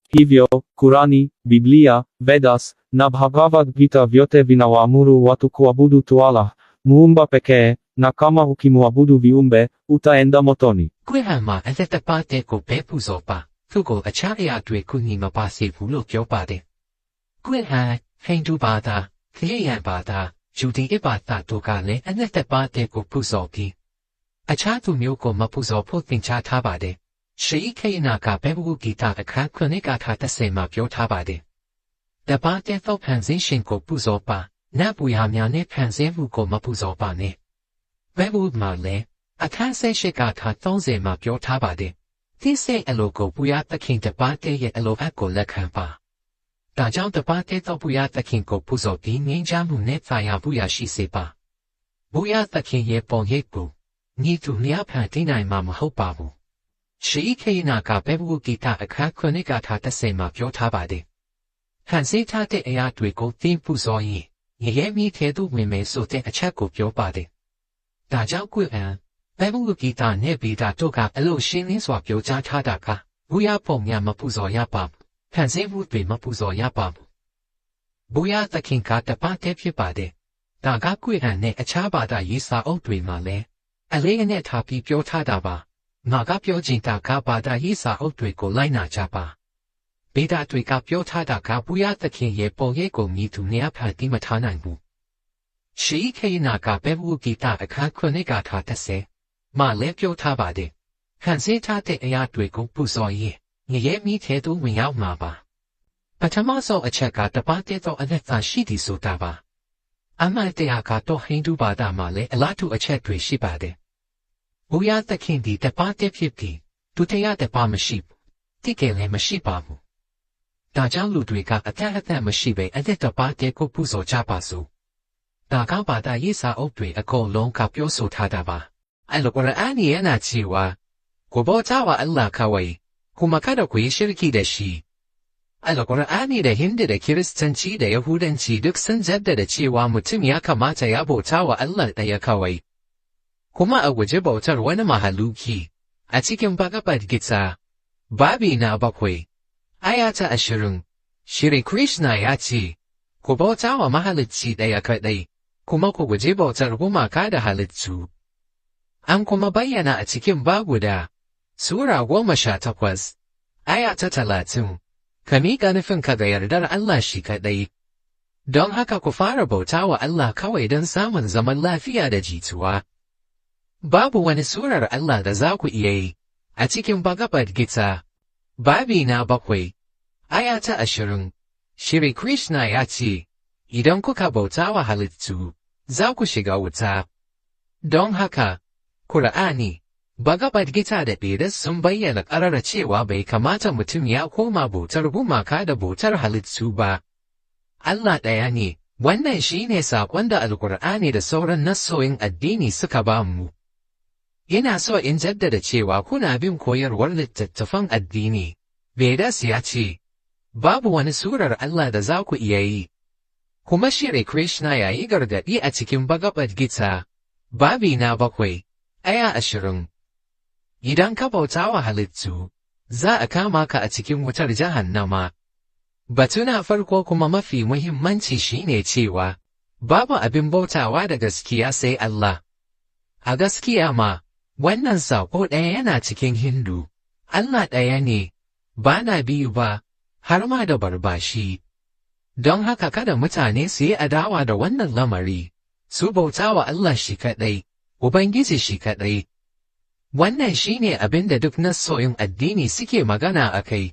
Hivyo, Kurani, Biblia, Vedas, na Bhagavad Gita vyote vinawaamuru watu kuabudu tu Allah, muumba pekee, na kama ukimuabudu viumbe, utaenda motoni. Kwehama athetapate ko pepuzopa, thuko acharya dwe kunima pasi vulokyo-pade. Kweha, Hindu-bada, Theyan-bada, Judaism-bada tokale athetapate ko puzopi. Achatu myoko mapuzopo tincha-tabade. Shri Kayanaka Bebu Gita Akakunigatase Mapyo Tabade. Dabate tho panzishin ko puzopa, nabuyamyane panzevu ko mapuzopane. Bebu male, akase shigata thonze mapyo tabade. Tise elogo buyata king debate ye elovako lekampa. Dajao debate tho buyata king ko puzopi ninjamu netvaya buyashi sepa. Buyata king ye bon yeku. Nitu niapatinai mamahopavu. Shri Kayanaka Bebu Gita Akakunigatase Mapyo Tabade. Hansetate Ayatwiko Thim Puzoyi, Yemi Tedu Wime Sote Achako Pyo Bade. Dajao Guan, Bebu Gita Nebida Toga Elo Shinin Swapyo Jatadaka, Buya Pomya Mapuzo Yapab, Hansevu Be Mapuzo Yapab. Buya the Kinka Dapate Pibade. Daga Guan Ne Achabada Yisa Odwi Male. Aleane Tapi Pyo Tadaba. Magapyo Jintaka Bada Yisa Odwiko Laina Japa. Beda Dwikapyo Tadaka Buyata Kinye Boyego Mitu Neapati Matananbu. Shri Kayanaka Bebu Gita Akakunigatase Tase. Ma Lepyo Tabade. Hansetate Ayatwiko Buzoye. Nye mi tedu Miao Maba. Patamaso Acheka Dabate to Anetha Shidi Sutaba. Amadeaka to Hindu Bada Male Elatu Achetwe Shibade. Buyata Kindi Debate Pipti, Tutea de Pamaship, Tikele Mashipavu. Dajan Ludwika Atahatha Mashibe Adeta Bate Kopuzo Chapasu. Dagabada Yisa Opdwe Ako Long Kapyoso Tadaba. Alokora Ani Anachiwa. Kubotawa Allah Kawai. Kumakada Kui Shirki de Shi. Alokora Ani de Hindi de Kiristanchi de Yahudanchi Duksan Zebda de Chiwa Mutumia Kamata Yabotawa Allah de Yakawai. Kuma a waje bautar wani mahaluki, a cikin Bhagavad Gita, babi na 7, aya ta 20, Shri Krishna ya ce, ku bauta wa mahalicci ɗaya kaɗai, kuma ku guji bautar gumaka da halittu. An kuma bayyana a cikin Baguda, Sura 18, aya ta 30, ka miƙa nufinka ga yardar Allah shi kaɗai. Don haka ku fara bauta wa Allah kawai don samun zaman lafiya da jituwa. Babu wani surar Allah da za ku iya yi, a cikin Bhagavad Gita, babi na 7, aya ta 20, Shri Krishna ya ce, idan kuka bauta wa halittu, za ku shiga wuta. Don haka, Kur'ani, Bhagavad Gita da Vedas sun bayyana ƙarara cewa bai kamata mutum ya koma bautar gumaka da bautar halittu ba. Allah ɗaya ne, wannan shi ne saƙon da Alƙur'ani da sauran nassoyin addini suka ba mu. Ina so in jaddada cewa kuna bin koyarwar littattafan addini. Vedas ya ce, babu wani surar Allah da za ku iya yi. Kuma Shri Krishna ya yi gargaɗi a cikin Bhagavad Gita, babi na 7, aya 20. Idan ka bauta wa halittu, za a kama ka a cikin wutar jahannama. Batu na farko kuma mafi muhimmanci shine cewa, babu abin bautawa da gaskiya sai Allah. A gaskiya ma, wannan saƙo ɗaya yana cikin Hindu, Allah ɗaya ne, ba na biyu ba, har ma da barbashi. Don haka kada mutane su yi adawa da wannan lamari, su bauta wa Allah shi kaɗai, Ubangiji shi kaɗai. Wannan shi ne abin da duk nassoyin addini suke magana a kai.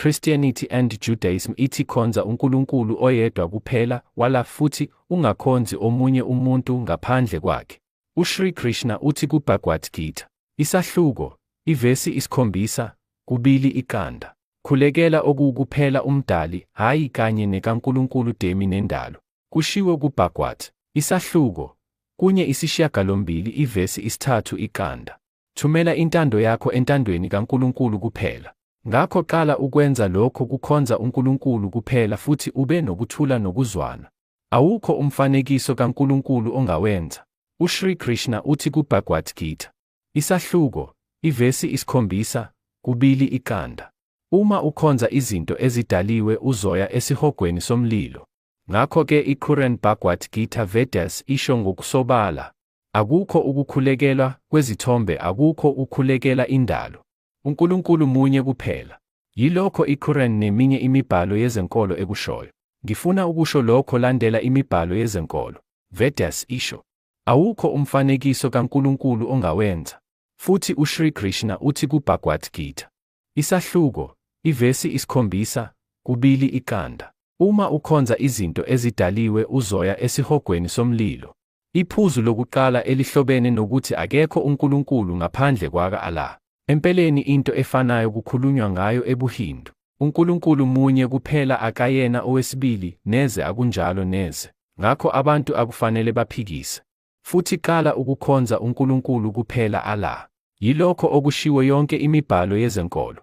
Christianity and Judaism ithi khonza uNkulunkulu oyedwa kuphela wala futhi ungakhonzi omunye umuntu ngaphandle kwakhe. UShri Krishna uthi kuBhagavad Gita, isahluko, ivesi 7:2 ikanda. Khulekela okukuphela umdali, hayi kanye nekaNkulunkulu demi nendalo. Kushiwo kuBhagavad, isahluko, kunye 9 ivesi 3 ikanda. Thumela intando yakho entandweni kaNkulunkulu kuphela. Ngakho qala ukwenza lokho kukhonza uNkulunkulu kuphela futhi ube nokuthula nokuzwana. Awukho umfanekiso kaNkulunkulu ongawenza. UShri Krishna uthi kuBhagavad Gita, isahluko, ivesi 7:2 ikanda. Uma ukhonza izinto ezidaliwe uzoya esihogweni somlilo. Ngakho-ke iQuran Bhagavad Gita Vedas isho ngokusobala. Akukho ukukhulekelwa kwezithombe, akukho ukukhulekela indalo. uNkulunkulu munye kuphela. Yilokho iQuran neminye imibhalo yezenkolo ekushoyo. Ngifuna ukusho lokho landela imibhalo yezenkolo. Vedas isho, awukho umfanekiso kaNkulunkulu ongawenza. Futhi uShri Krishna uthi kuBhagavad Gita, isahluko, ivesi 7:2 ikanda. Uma ukhonza izinto ezidaliwe uzoya esihogweni somlilo. Iphuzu lokuqala elihlobene nokuthi akekho uNkulunkulu ngaphandle kwaka Allah. Empeleni into efanayo kukhulunywa ngayo ebuHindu. uNkulunkulu munye kuphela akayena owesibili, neze akunjalo neze. Ngakho abantu akufanele baphikise. Futhi qala ukukhonza uNkulunkulu kuphela Allah. Yilokho okushiwo yonke imibhalo yezenkolo.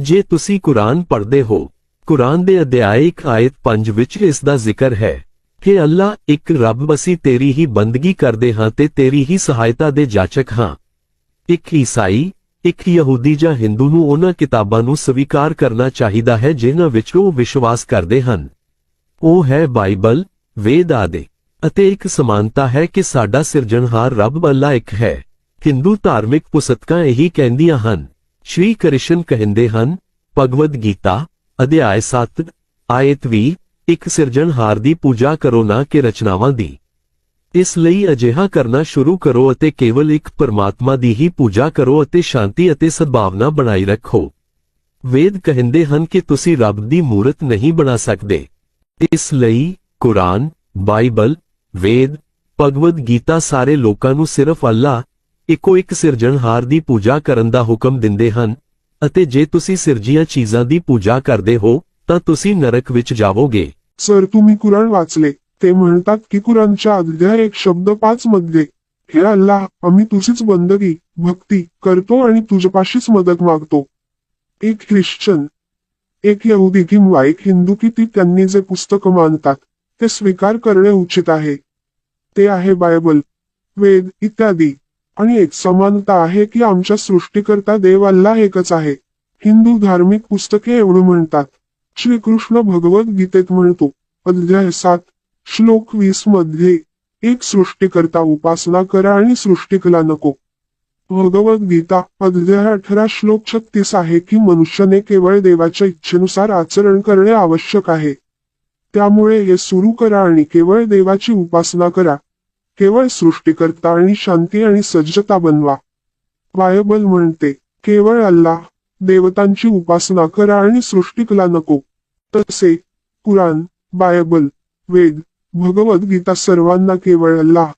ਜੇ ਤੁਸੀਂ ਕੁਰਾਨ ਪੜ੍ਹਦੇ ਹੋ, ਕੁਰਾਨ ਦੇ ਅਧਿਆਇ 1 ਆਇਤ 5 ਵਿੱਚ ਇਸ ਦਾ ਜ਼ਿਕਰ ਹੈ ਕਿ ਅੱਲਾ ਇੱਕ ਰੱਬ, ਅਸੀਂ ਤੇਰੀ ਹੀ ਬੰਦਗੀ ਕਰਦੇ ਹਾਂ ਤੇ ਤੇਰੀ ਹੀ ਸਹਾਇਤਾ ਦੇ ਜਾਚਕ ਹਾਂ। ਇੱਕ ਈਸਾਈ, ਇੱਕ ਯਹੂਦੀ ਜਾਂ ਹਿੰਦੂ ਨੂੰ ਉਹਨਾਂ ਕਿਤਾਬਾਂ ਨੂੰ ਸਵੀਕਾਰ ਕਰਨਾ ਚਾਹੀਦਾ ਹੈ ਜਿਨ੍ਹਾਂ ਵਿੱਚ ਉਹ ਵਿਸ਼ਵਾਸ ਕਰਦੇ ਹਨ। ਉਹ ਹੈ ਬਾਈਬਲ, ਵੇਦ ਆਦਿ। ਅਤੇ ਇੱਕ ਸਮਾਨਤਾ ਹੈ ਕਿ ਸਾਡਾ ਸਿਰਜਣਹਾਰ ਰੱਬ ਅੱਲਾ ਇੱਕ ਹੈ। ਹਿੰਦੂ ਧਾਰਮਿਕ ਪੁਸਤਕਾਂ ਇਹੀ ਕਹਿੰਦੀਆਂ ਹਨ। ਸ਼੍ਰੀ ਕ੍ਰਿਸ਼ਨ ਕਹਿੰਦੇ ਹਨ, ਭਗਵਦ ਗੀਤਾ, ਅਧਿਆਇ 7, ਆਇਤ 20, ਇੱਕ ਸਿਰਜਣਹਾਰ ਦੀ ਪੂਜਾ ਕਰੋ ਨਾ ਕਿ ਰਚਨਾਵਾਂ ਦੀ। ਇਸ ਲਈ ਅਜਿਹਾ ਕਰਨਾ ਸ਼ੁਰੂ ਕਰੋ ਅਤੇ ਕੇਵਲ ਇੱਕ ਪਰਮਾਤਮਾ ਦੀ ਹੀ ਪੂਜਾ ਕਰੋ ਅਤੇ ਸ਼ਾਂਤੀ ਅਤੇ ਸਦਭਾਵਨਾ ਬਣਾਈ ਰੱਖੋ। ਵੇਦ ਕਹਿੰਦੇ ਹਨ ਕਿ ਤੁਸੀਂ ਰੱਬ ਦੀ ਮੂਰਤ ਨਹੀਂ ਬਣਾ ਸਕਦੇ। ਇਸ ਲਈ ਕੁਰਾਨ, ਬਾਈਬਲ, ਵੇਦ, ਭਗਵਦ ਗੀਤਾ ਸਾਰੇ ਲੋਕਾਂ ਨੂੰ ਸਿਰਫ ਅੱਲਾਹ, ਇੱਕੋ ਇੱਕ ਸਿਰਜਣਹਾਰ ਦੀ ਪੂਜਾ ਕਰਨ ਦਾ ਹੁਕਮ ਦਿੰਦੇ ਹਨ, ਅਤੇ ਜੇ ਤੁਸੀਂ ਸਿਰਜੀਆਂ ਚੀਜ਼ਾਂ ਦੀ ਪੂਜਾ ਕਰਦੇ ਹੋ ਤਾਂ ਤੁਸੀਂ ਨਰਕ ਵਿੱਚ ਜਾਵੋਗੇ। सर तुम्ही कुराण वाचले, ते म्हणतात की कुराणच्या अध्याय 1 शब्द 5 मध्ये, हे अल्लाह, आम्ही तुझीच बंदगी, भक्ती करतो आणि तुझ्यापाशीच मदत मागतो। एक ख्रिश्चन, एक यहुदी किंवा एक हिंदू किती त्यांनी जे पुस्तक मानतात ते स्वीकार करणे उचित आहे। ते आहे बायबल, वेद इत्यादी, आणि एक समानता आहे की आमच्या सृष्टीकर्ता देव अल्लाह एकच आहे। हिंदू धार्मिक पुस्तके एवढं म्हणतात। श्रीकृष्ण भगवद गीतेत म्हणतो, अध्याय 7 श्लोक 20 मध्ये, एक सृष्टीकर्ता उपासना करा आणि सृष्टिकला नको। भगवद गीता अध्याय 18 श्लोक 36 आहे की मनुष्याने केवळ देवाच्या इच्छेनुसार आचरण करणे आवश्यक आहे। त्यामुळे हे सुरू करा आणि केवळ देवाची उपासना करा, केवळ सृष्टिकर्ता आणि शांती आणि सज्जता बनवा। बायबल म्हणते, केवळ अल्लाह, देवतांची उपासना करा आणि सृष्टिकला नको। तसे कुराण, बायबल, वेद, भगवद गीता सर्वांना केवळ अल्लाह,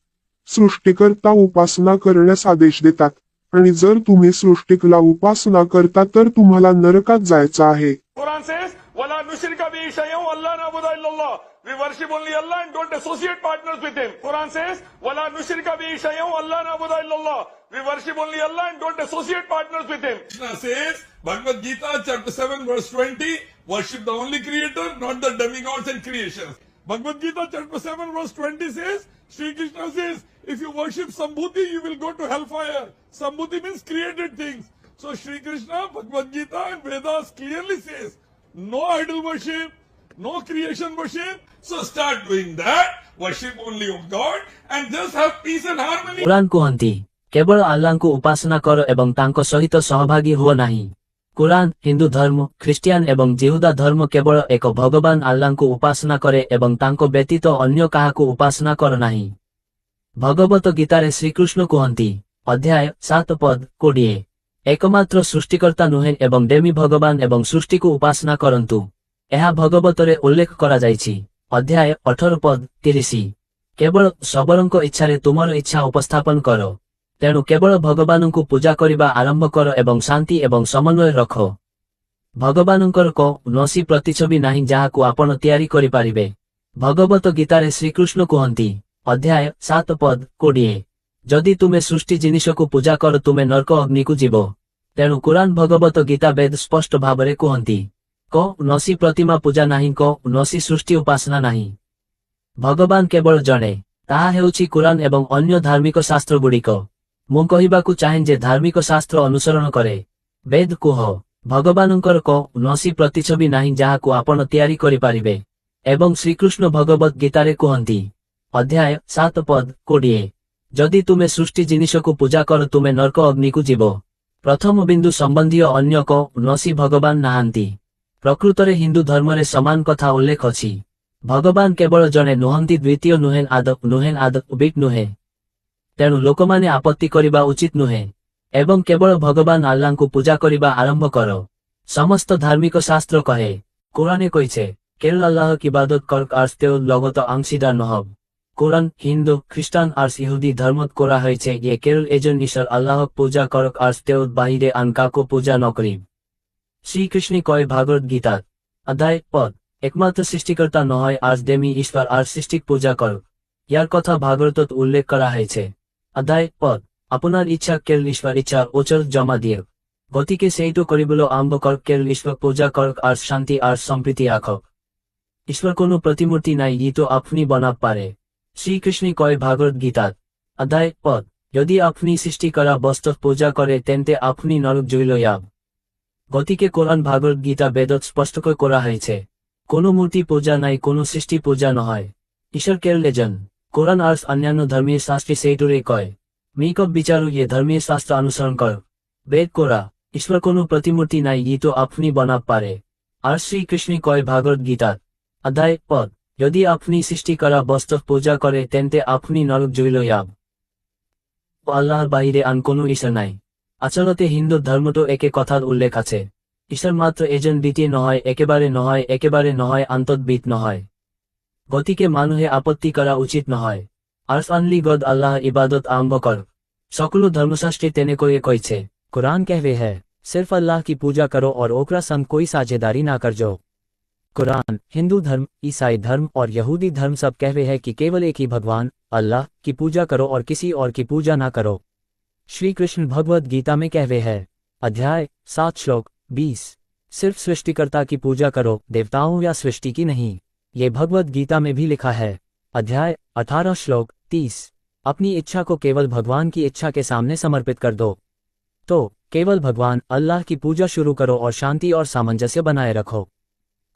सृष्टिकर्ता उपासना करण्यास आदेश देतात, आणि जर तुम्ही सृष्टिकला उपासना करता तर तुम्हाला नरकात जायचं आहे। Quran says, "Wala nushrika bihi shay'an wa la na'budu illa Allah." We worship only Allah and don't associate partners with Him. Quran says, "Wala nushrika bihi shay'an wa la na'budu illa Allah." We worship only Allah and don't associate partners with Him. Krishna says, Bhagavad Gita chapter 7 verse 20, worship the only Creator, not the demigods and creations. Bhagavad Gita chapter 7 verse 20 says, Sri Krishna says, if you worship Sambhuti, you will go to hellfire. Sambhuti means created things. So Sri Krishna, Bhagavad Gita and Vedas clearly says, no idol worship, no creation worship. So start doing that, worship only of God and just have peace and harmony. Quran କୁହନ୍ତି, କେବଳ ଆଲ୍ଲାହଙ୍କୁ ଉପାସନା କର ଏବଂ ତାଙ୍କ ସହିତ ସହଭାଗୀ ହୁଅ ନାହିଁ। କୁରାନ, ହିନ୍ଦୁ ଧର୍ମ, ଖ୍ରୀଷ୍ଟିଆନ ଏବଂ ଜିହୁଦା ଧର୍ମ କେବଳ ଏକ ଭଗବାନ ଆଲ୍ଲାହଙ୍କୁ ଉପାସନା କରେ ଏବଂ ତାଙ୍କ ବ୍ୟତୀତ ଅନ୍ୟ କାହାକୁ ଉପାସନା କର ନାହିଁ। ଭଗବତ ଗୀତାରେ ଶ୍ରୀକୃଷ୍ଣ କୁହନ୍ତି, ଅଧ୍ୟାୟ 7 ପଦ 20, ଏକମାତ୍ର ସୃଷ୍ଟିକର୍ତ୍ତା ନୁହେଁ ଏବଂ ଡେମି ଭଗବାନ ଏବଂ ସୃଷ୍ଟିକୁ ଉପାସନା କରନ୍ତୁ। ଏହା ଭଗବତରେ ଉଲ୍ଲେଖ କରାଯାଇଛି। ଅଧ୍ୟାୟ 18 ପଦ 30, କେବଳ ସବରଙ୍କ ଇଚ୍ଛାରେ ତୁମର ଇଚ୍ଛା ଉପସ୍ଥାପନ କର। ତେଣୁ କେବଳ ଭଗବାନଙ୍କୁ ପୂଜା କରିବା ଆରମ୍ଭ କର ଏବଂ ଶାନ୍ତି ଏବଂ ସମନ୍ୱୟ ରଖ। ଭଗବାନଙ୍କର କୌଣସି ପ୍ରତିଛବି ନାହିଁ ଯାହାକୁ ଆପଣ ତିଆରି କରିପାରିବେ। ଭଗବତ ଗୀତାରେ ଶ୍ରୀକୃଷ୍ଣ କୁହନ୍ତି, ଅଧ୍ୟାୟ 7 ପଦ 20, ଯଦି ତୁମେ ସୃଷ୍ଟି ଜିନିଷକୁ ପୂଜା କର ତୁମେ ନର୍କ ଅଗ୍ନିକୁ ଯିବ। ତେଣୁ କୁରାନ ଭଗବତ ଗୀତା ବେଦ ସ୍ପଷ୍ଟ ଭାବରେ କୁହନ୍ତି, କୌଣସି ପ୍ରତିମା ପୂଜା ନାହିଁ, କୌଣସି ସୃଷ୍ଟି ଉପାସନା ନାହିଁ। ଭଗବାନ କେବଳ ଜଣେ, ତାହା ହେଉଛି କୁରାନ ଏବଂ ଅନ୍ୟ ଧାର୍ମିକ ଶାସ୍ତ୍ରଗୁଡ଼ିକ। ମୁଁ କହିବାକୁ ଚାହେଁ ଯେ ଧାର୍ମିକ ଶାସ୍ତ୍ର ଅନୁସରଣ କରେ। ବେଦ କୁହ, ଭଗବାନଙ୍କର କୌଣସି ପ୍ରତିଛବି ନାହିଁ ଯାହାକୁ ଆପଣ ତିଆରି କରିପାରିବେ। ଏବଂ ଶ୍ରୀକୃଷ୍ଣ ଭଗବତ ଗୀତାରେ କୁହନ୍ତି, ଅଧ୍ୟାୟ 7 ପଦ 20, ଯଦି ତୁମେ ସୃଷ୍ଟି ଜିନିଷକୁ ପୂଜା କର ତୁମେ ନର୍କ ଅଗ୍ନିକୁ ଯିବ। ପ୍ରଥମ ବିନ୍ଦୁ ସମ୍ବନ୍ଧୀୟ ଅନ୍ୟ କୌଣସି ଭଗବାନ ନାହାନ୍ତି। ପ୍ରକୃତରେ ହିନ୍ଦୁ ଧର୍ମରେ ସମାନ କଥା ଉଲ୍ଲେଖ ଅଛି। ଭଗବାନ କେବଳ ଜଣେ ନୁହନ୍ତି, ଦ୍ୱିତୀୟ ନୁହେଁ, ବିଟ୍ ନୁହେଁ। ତେଣୁ ଲୋକମାନେ ଆପତ୍ତି କରିବା ଉଚିତ ନୁହେଁ ଏବଂ କେବଳ ଭଗବାନ ଆଲ୍ଲାହଙ୍କୁ ପୂଜା କରିବା ଆରମ୍ଭ କର। ସମସ୍ତ ଧାର୍ମିକ ଶାସ୍ତ୍ର କହେ, কোরআনে কইছে, কেল আল্লাহ ইবাদত করক আর তেও লগত অংশীদার নহব। কোরআন, হিন্দু, খ্রিস্টান আর ইহুদি ধর্মত করা হয়েছে যে কেল এজন ঈশ্বর আল্লাহক পূজা করক আর তেও বাহিরে আন কাকো পূজা নকরিব। শ্রীকৃষ্ণ কয় ভাগবত গীতাত, অধ্যায় পদ, একমাত্র সৃষ্টিকর্তা নহয় আর দেমী ঈশ্বর আর সৃষ্টিক পূজা করক। ইয়ার কথা ভাগবতত উল্লেখ করা হয়েছে। অধ্যায় পদ, আপনার ইচ্ছা কেল ঈশ্বর ইচ্ছা ওচর জমা দিয়ক। গতিকে সেইটো কৰিবলৈ আৰম্ভ কৰক, কেল ঈশ্বৰ পূজা কৰক আর শান্তি আর সম্প্ৰীতি ৰাখক। ঈশ্বৰ কোনো প্ৰতিমূৰ্তি নাই, ইটো আপুনি বনাব পাৰে। শ্ৰীকৃষ্ণ কয় ভাগৱত গীতাত, অধ্যায় পদ, যদি আপুনি সৃষ্টি কৰা বস্তুক পূজা কৰে তেন্তে আপুনি নৰক জুইলৈ যাব। গতিকে কোরআন ভাগৱত গীতা বেদত স্পষ্টকৈ কৰা হয়েছে, কোনো মূৰ্তি পূজা নাই, কোনো সৃষ্টি পূজা নহয়। ঈশ্বৰ কেল এজন। কোরআন আর অন্যান্য ধর্মীয় শাস্ত্রে সেইটোৰে কয়। মিকক বিচাৰো ইয়ে ধর্মীয় শাস্ত্র অনুসরণ কৰক। বেদ কোরা, ঈশ্বর কোনো প্ৰতিমূৰ্তি নাই, ইটো আপুনি বনাব পাৰে। আর শ্রীকৃষ্ণ কয় ভাগৱত গীতাত, অধ্যায় পদ, যদি আপনি সৃষ্টি করা বস্তু পূজা করে তেন্তে আপনি নরক জুইল যাব। ও আল্লাহর বাহিরে আন কোনো ঈশ্বর নাই। আচলতে হিন্দু ধর্মতো একে কথার উল্লেখ আছে। ঈশ্বর মাত্র এজন দ্বিতীয় নহয়, একেবারে নহয় আন্তর্বিত নহয়। গতিকে মানুহে আপত্তি করা উচিত নহয়। আর অনলি গড আল্লাহ ইবাদত আরম্ভ কর। সকল ধর্মशास्त्रे तेने को ये कहे कुरान कहवे है सिर्फ अल्लाह की पूजा करो और ओकरा संग कोई साझेदारी ना कर जो। कुरान, हिंदू धर्म, ईसाई धर्म और यहूदी धर्म सब कहवे है कि केवल एक ही भगवान अल्लाह की पूजा करो और किसी और की पूजा ना करो। श्री कृष्ण भगवद गीता में कहवे है अध्याय 7 श्लोक 20 सिर्फ सृष्टिकर्ता की पूजा करो, देवताओं या सृष्टि की नहीं। ये भगवद गीता में भी लिखा है अध्याय 18 श्लोक 30 अपनी इच्छा को केवल भगवान की इच्छा के सामने समर्पित कर दो। तो केवल भगवान अल्लाह की पूजा शुरू करो और शांति और सामंजस्य बनाए रखो।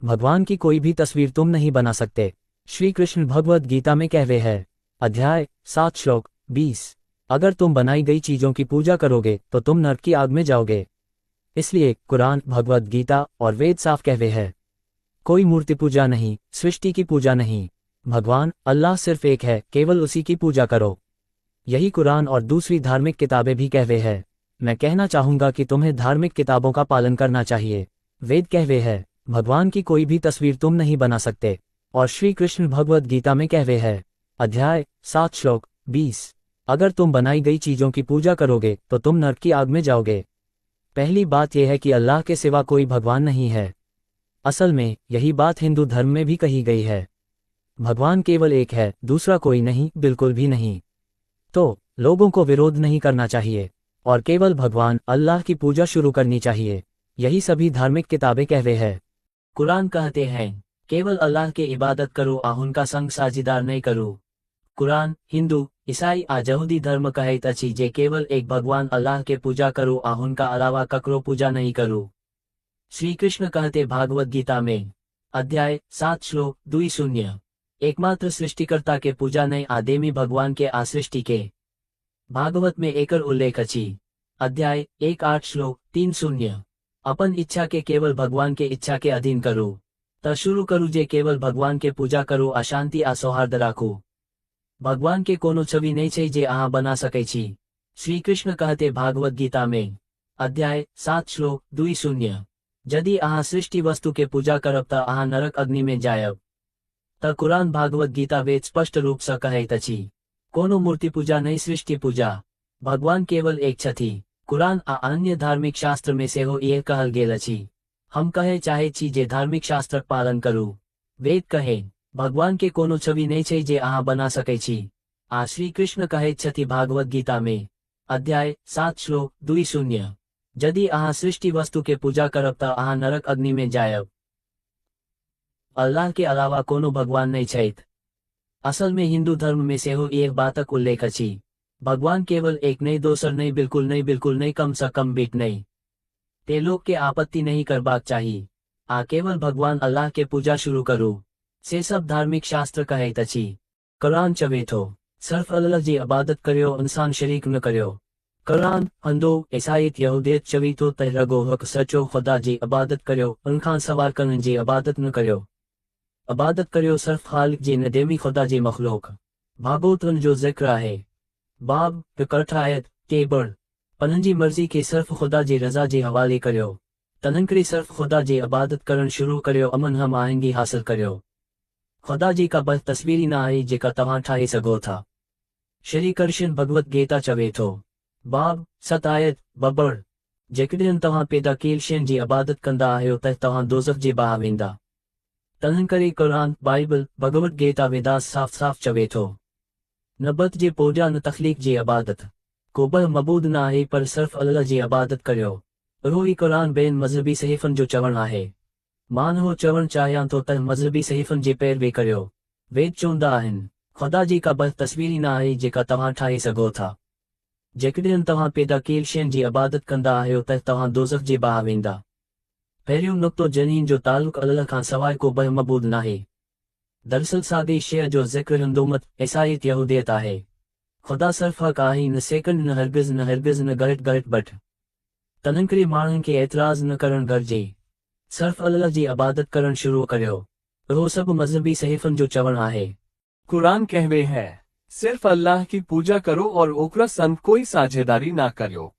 भगवान की कोई भी तस्वीर तुम नहीं बना सकते। श्री कृष्ण भगवद गीता में कहवे है अध्याय 7 श्लोक 20 अगर तुम बनाई गई चीजों की पूजा करोगे तो तुम नरक की आग में जाओगे। इसलिए कुरान, भगवद गीता और वेद साफ कहवे है कोई मूर्ति पूजा नहीं, सृष्टि की पूजा नहीं। भगवान अल्लाह सिर्फ एक है, केवल उसी की पूजा करो। यही कुरान और दूसरी धार्मिक किताबें भी कहवे है। मैं कहना चाहूंगा कि तुम्हें धार्मिक किताबों का पालन करना चाहिए। वेद कहवे है भगवान की कोई भी तस्वीर तुम नहीं बना सकते। और श्री कृष्ण भगवद गीता में कहवे है अध्याय 7 श्लोक 20 अगर तुम बनाई गई चीजों की पूजा करोगे तो तुम नरक की आग में जाओगे। पहली बात यह है कि अल्लाह के सिवा कोई भगवान नहीं है। असल में यही बात हिंदू धर्म में भी कही गई है। भगवान केवल एक है, दूसरा कोई नहीं, बिल्कुल भी नहीं। तो लोगों को विरोध नहीं करना चाहिए और केवल भगवान अल्लाह की पूजा शुरू करनी चाहिए। यही सभी धार्मिक किताबें कहवे है। कुरान कहते हैं केवल अल्लाह के इबादत करो आ उनका संग साझीदार नहीं करो। कुरान, हिंदू, ईसाई आ यहूदी धर्म कहत अछि जे केवल एक भगवान अल्लाह के पूजा करो आ उनका अलावा ककरो पूजा नहीं करो। श्री कृष्ण कहते भागवत गीता में अध्याय 7 श्लोक 20 एकमात्र सृष्टिकर्ता के पूजा नहीं आदेमी भगवान के आ सृष्टि के। भागवत में एकर उल्लेख अछि अध्याय 1-8 श्लोक 30 अपन इच्छा के केवल भगवान के इच्छा के अधीन करो। त शुरू करू जे केवल भगवान के पूजा करो, अशांति आ सौहार्द राखू। भगवान के कोनो छवि नहीं छै जे अहाँ बना सकै छी। श्री कृष्ण कहते भागवत गीता में अध्याय 7 श्लोक 20 यदि अहाँ सृष्टि वस्तु के पूजा करब त अहाँ नरक अग्नि में जायब। त कुरान, भागवत गीता, वेद स्पष्ट रूप से कहैत अछि कोनो मूर्ति पूजा नहीं, सृष्टि पूजा। भगवान केवल एक छथि। कुरान आ अन्य धार्मिक शास्त्र में सेहो यह कहल गेल अछि। हम कहे चाहे छी जे धार्मिक शास्त्रक पालन करू। वेद कहे भगवान के कोनो छवि नहीं छै जे अहाँ बना सकै छी। आ श्री कृष्ण कहैत छथि भागवत गीता में अध्याय 7 श्लोक 20 यदि अहाँ सृष्टि वस्तु के पूजा करब त अहाँ नरक अग्नि में जायब। अल्लाह के अलावा कोनो भगवान नहीं छैथ। असल में हिंदू धर्म में सेहो एक बातक उल्लेख अछि भगवान केवल एक नहीं, दोसर नहीं, बिल्कुल नहीं, कम से कम बिट नहीं। ते लोग के आपत्ति नहीं करबाक चाहिए। आ केवल भगवान अल्लाह के पूजा शुरू करू। से सब धार्मिक शास्त्र कहैत अछि। कुरान चवेथो सिर्फ अल्लाह जी इबादत करियो, इंसान शरीक न करियो। कुरान, हिंदू, ईसाईत, यहूदियत चवीतो तहरगो हक सचो खुदा जी इबादत करियो, उनखां सवार करन जी इबादत न करियो। इबादत करियो सिर्फ खालिक जी नदेमी खुदा जी मखलूक। भागवतन जो जिक्र है बाब आयत टेबड़ पनजी मर्जी के सिर्फ खुदा जी रजा जे हवाले करियो। तनकरी सिर्फ खुदा जी इबादत करन शुरू करियो, अमन हम आएंगी हासिल करियो। खुदा जी का बस तस्वीरी ना आई जेका तव्हां ठाहे सघो था। श्री कृष्ण भगवत गीता चवे थो बाब 7 आयत बबड़ जेकॾहिं तव्हां पैदा कयल शयुनि जी इबादत कंदा आहियो त तव्हां दोज़ख जे बाहि वेंदा। तंहिं कुरान, बाइबल, भगवत गीता, वेदास साफ़ साफ़ चवे थो नबत जे पूजा न तख़लीक जी इबादत। को बि मबूद न आहे पर सिर्फ अल्लाह जी इबादत करियो। रुहो ई कुरान बेन मज़हबी सहीफ़नि जो चवण आहे। मान हो चवण चाहियां तो त मज़हबी सहीफ़नि जे पैरवी करियो। वेद चवंदा आहिनि खुदा जी का बस तस्वीरी न आहे जेका तव्हां ठाहे सघो था। जेकॾहिं तव्हां पैदा कयल शयुनि जी इबादत कंदा आहियो त तव्हां दोज़ख जे बाहि वेंदा। पहिरियों नुक़्तो जनीन जो ताल्लुक़ अल्लाह खां सवाइ को बि मबूद नाहे। दरअसल सादी शइ जो ज़िक्र हिंदूमत, ईसाईत, यहूदियत आहे। खुदा सिर्फ हक़ आहे, न सेकंड, न हरगिज़ न गहट बट। तंहिं करे माण्हुनि खे एतिराज़ न करणु घुरिजे। सिर्फ अल्लाह जी इबादत करणु शुरू करियो। वो सब मजहबी सहीफन जो चवणा है। कुरान कहवे है सिर्फ अल्लाह की पूजा करो और ओकरा संग कोई साझेदारी ना करो।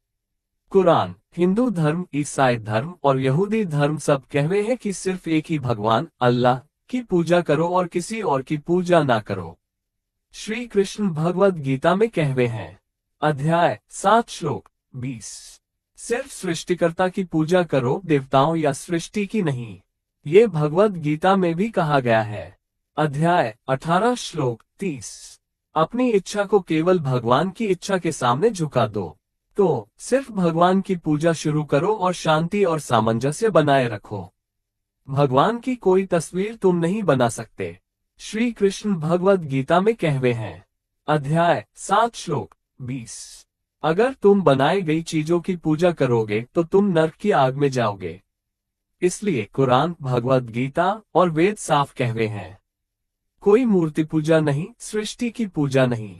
कुरान, हिंदू धर्म, ईसाई धर्म और यहूदी धर्म सब कहवे है कि सिर्फ एक ही भगवान अल्लाह की पूजा करो और किसी और की पूजा ना करो। श्री कृष्ण भगवद गीता में कहवे हैं, अध्याय 7 श्लोक 20, सिर्फ सृष्टिकर्ता की पूजा करो, देवताओं या सृष्टि की नहीं। ये भगवद गीता में भी कहा गया है। अध्याय 18 श्लोक 30, अपनी इच्छा को केवल भगवान की इच्छा के सामने झुका दो। तो सिर्फ भगवान की पूजा शुरू करो और शांति और सामंजस्य बनाए रखो। भगवान की कोई तस्वीर तुम नहीं बना सकते। श्री कृष्ण भगवद गीता में कहवे हैं, अध्याय 7 श्लोक 20, अगर तुम बनाई गई चीजों की पूजा करोगे तो तुम नरक की आग में जाओगे। इसलिए कुरान, भगवद गीता और वेद साफ कहवे हैं, कोई मूर्ति पूजा नहीं, सृष्टि की पूजा नहीं,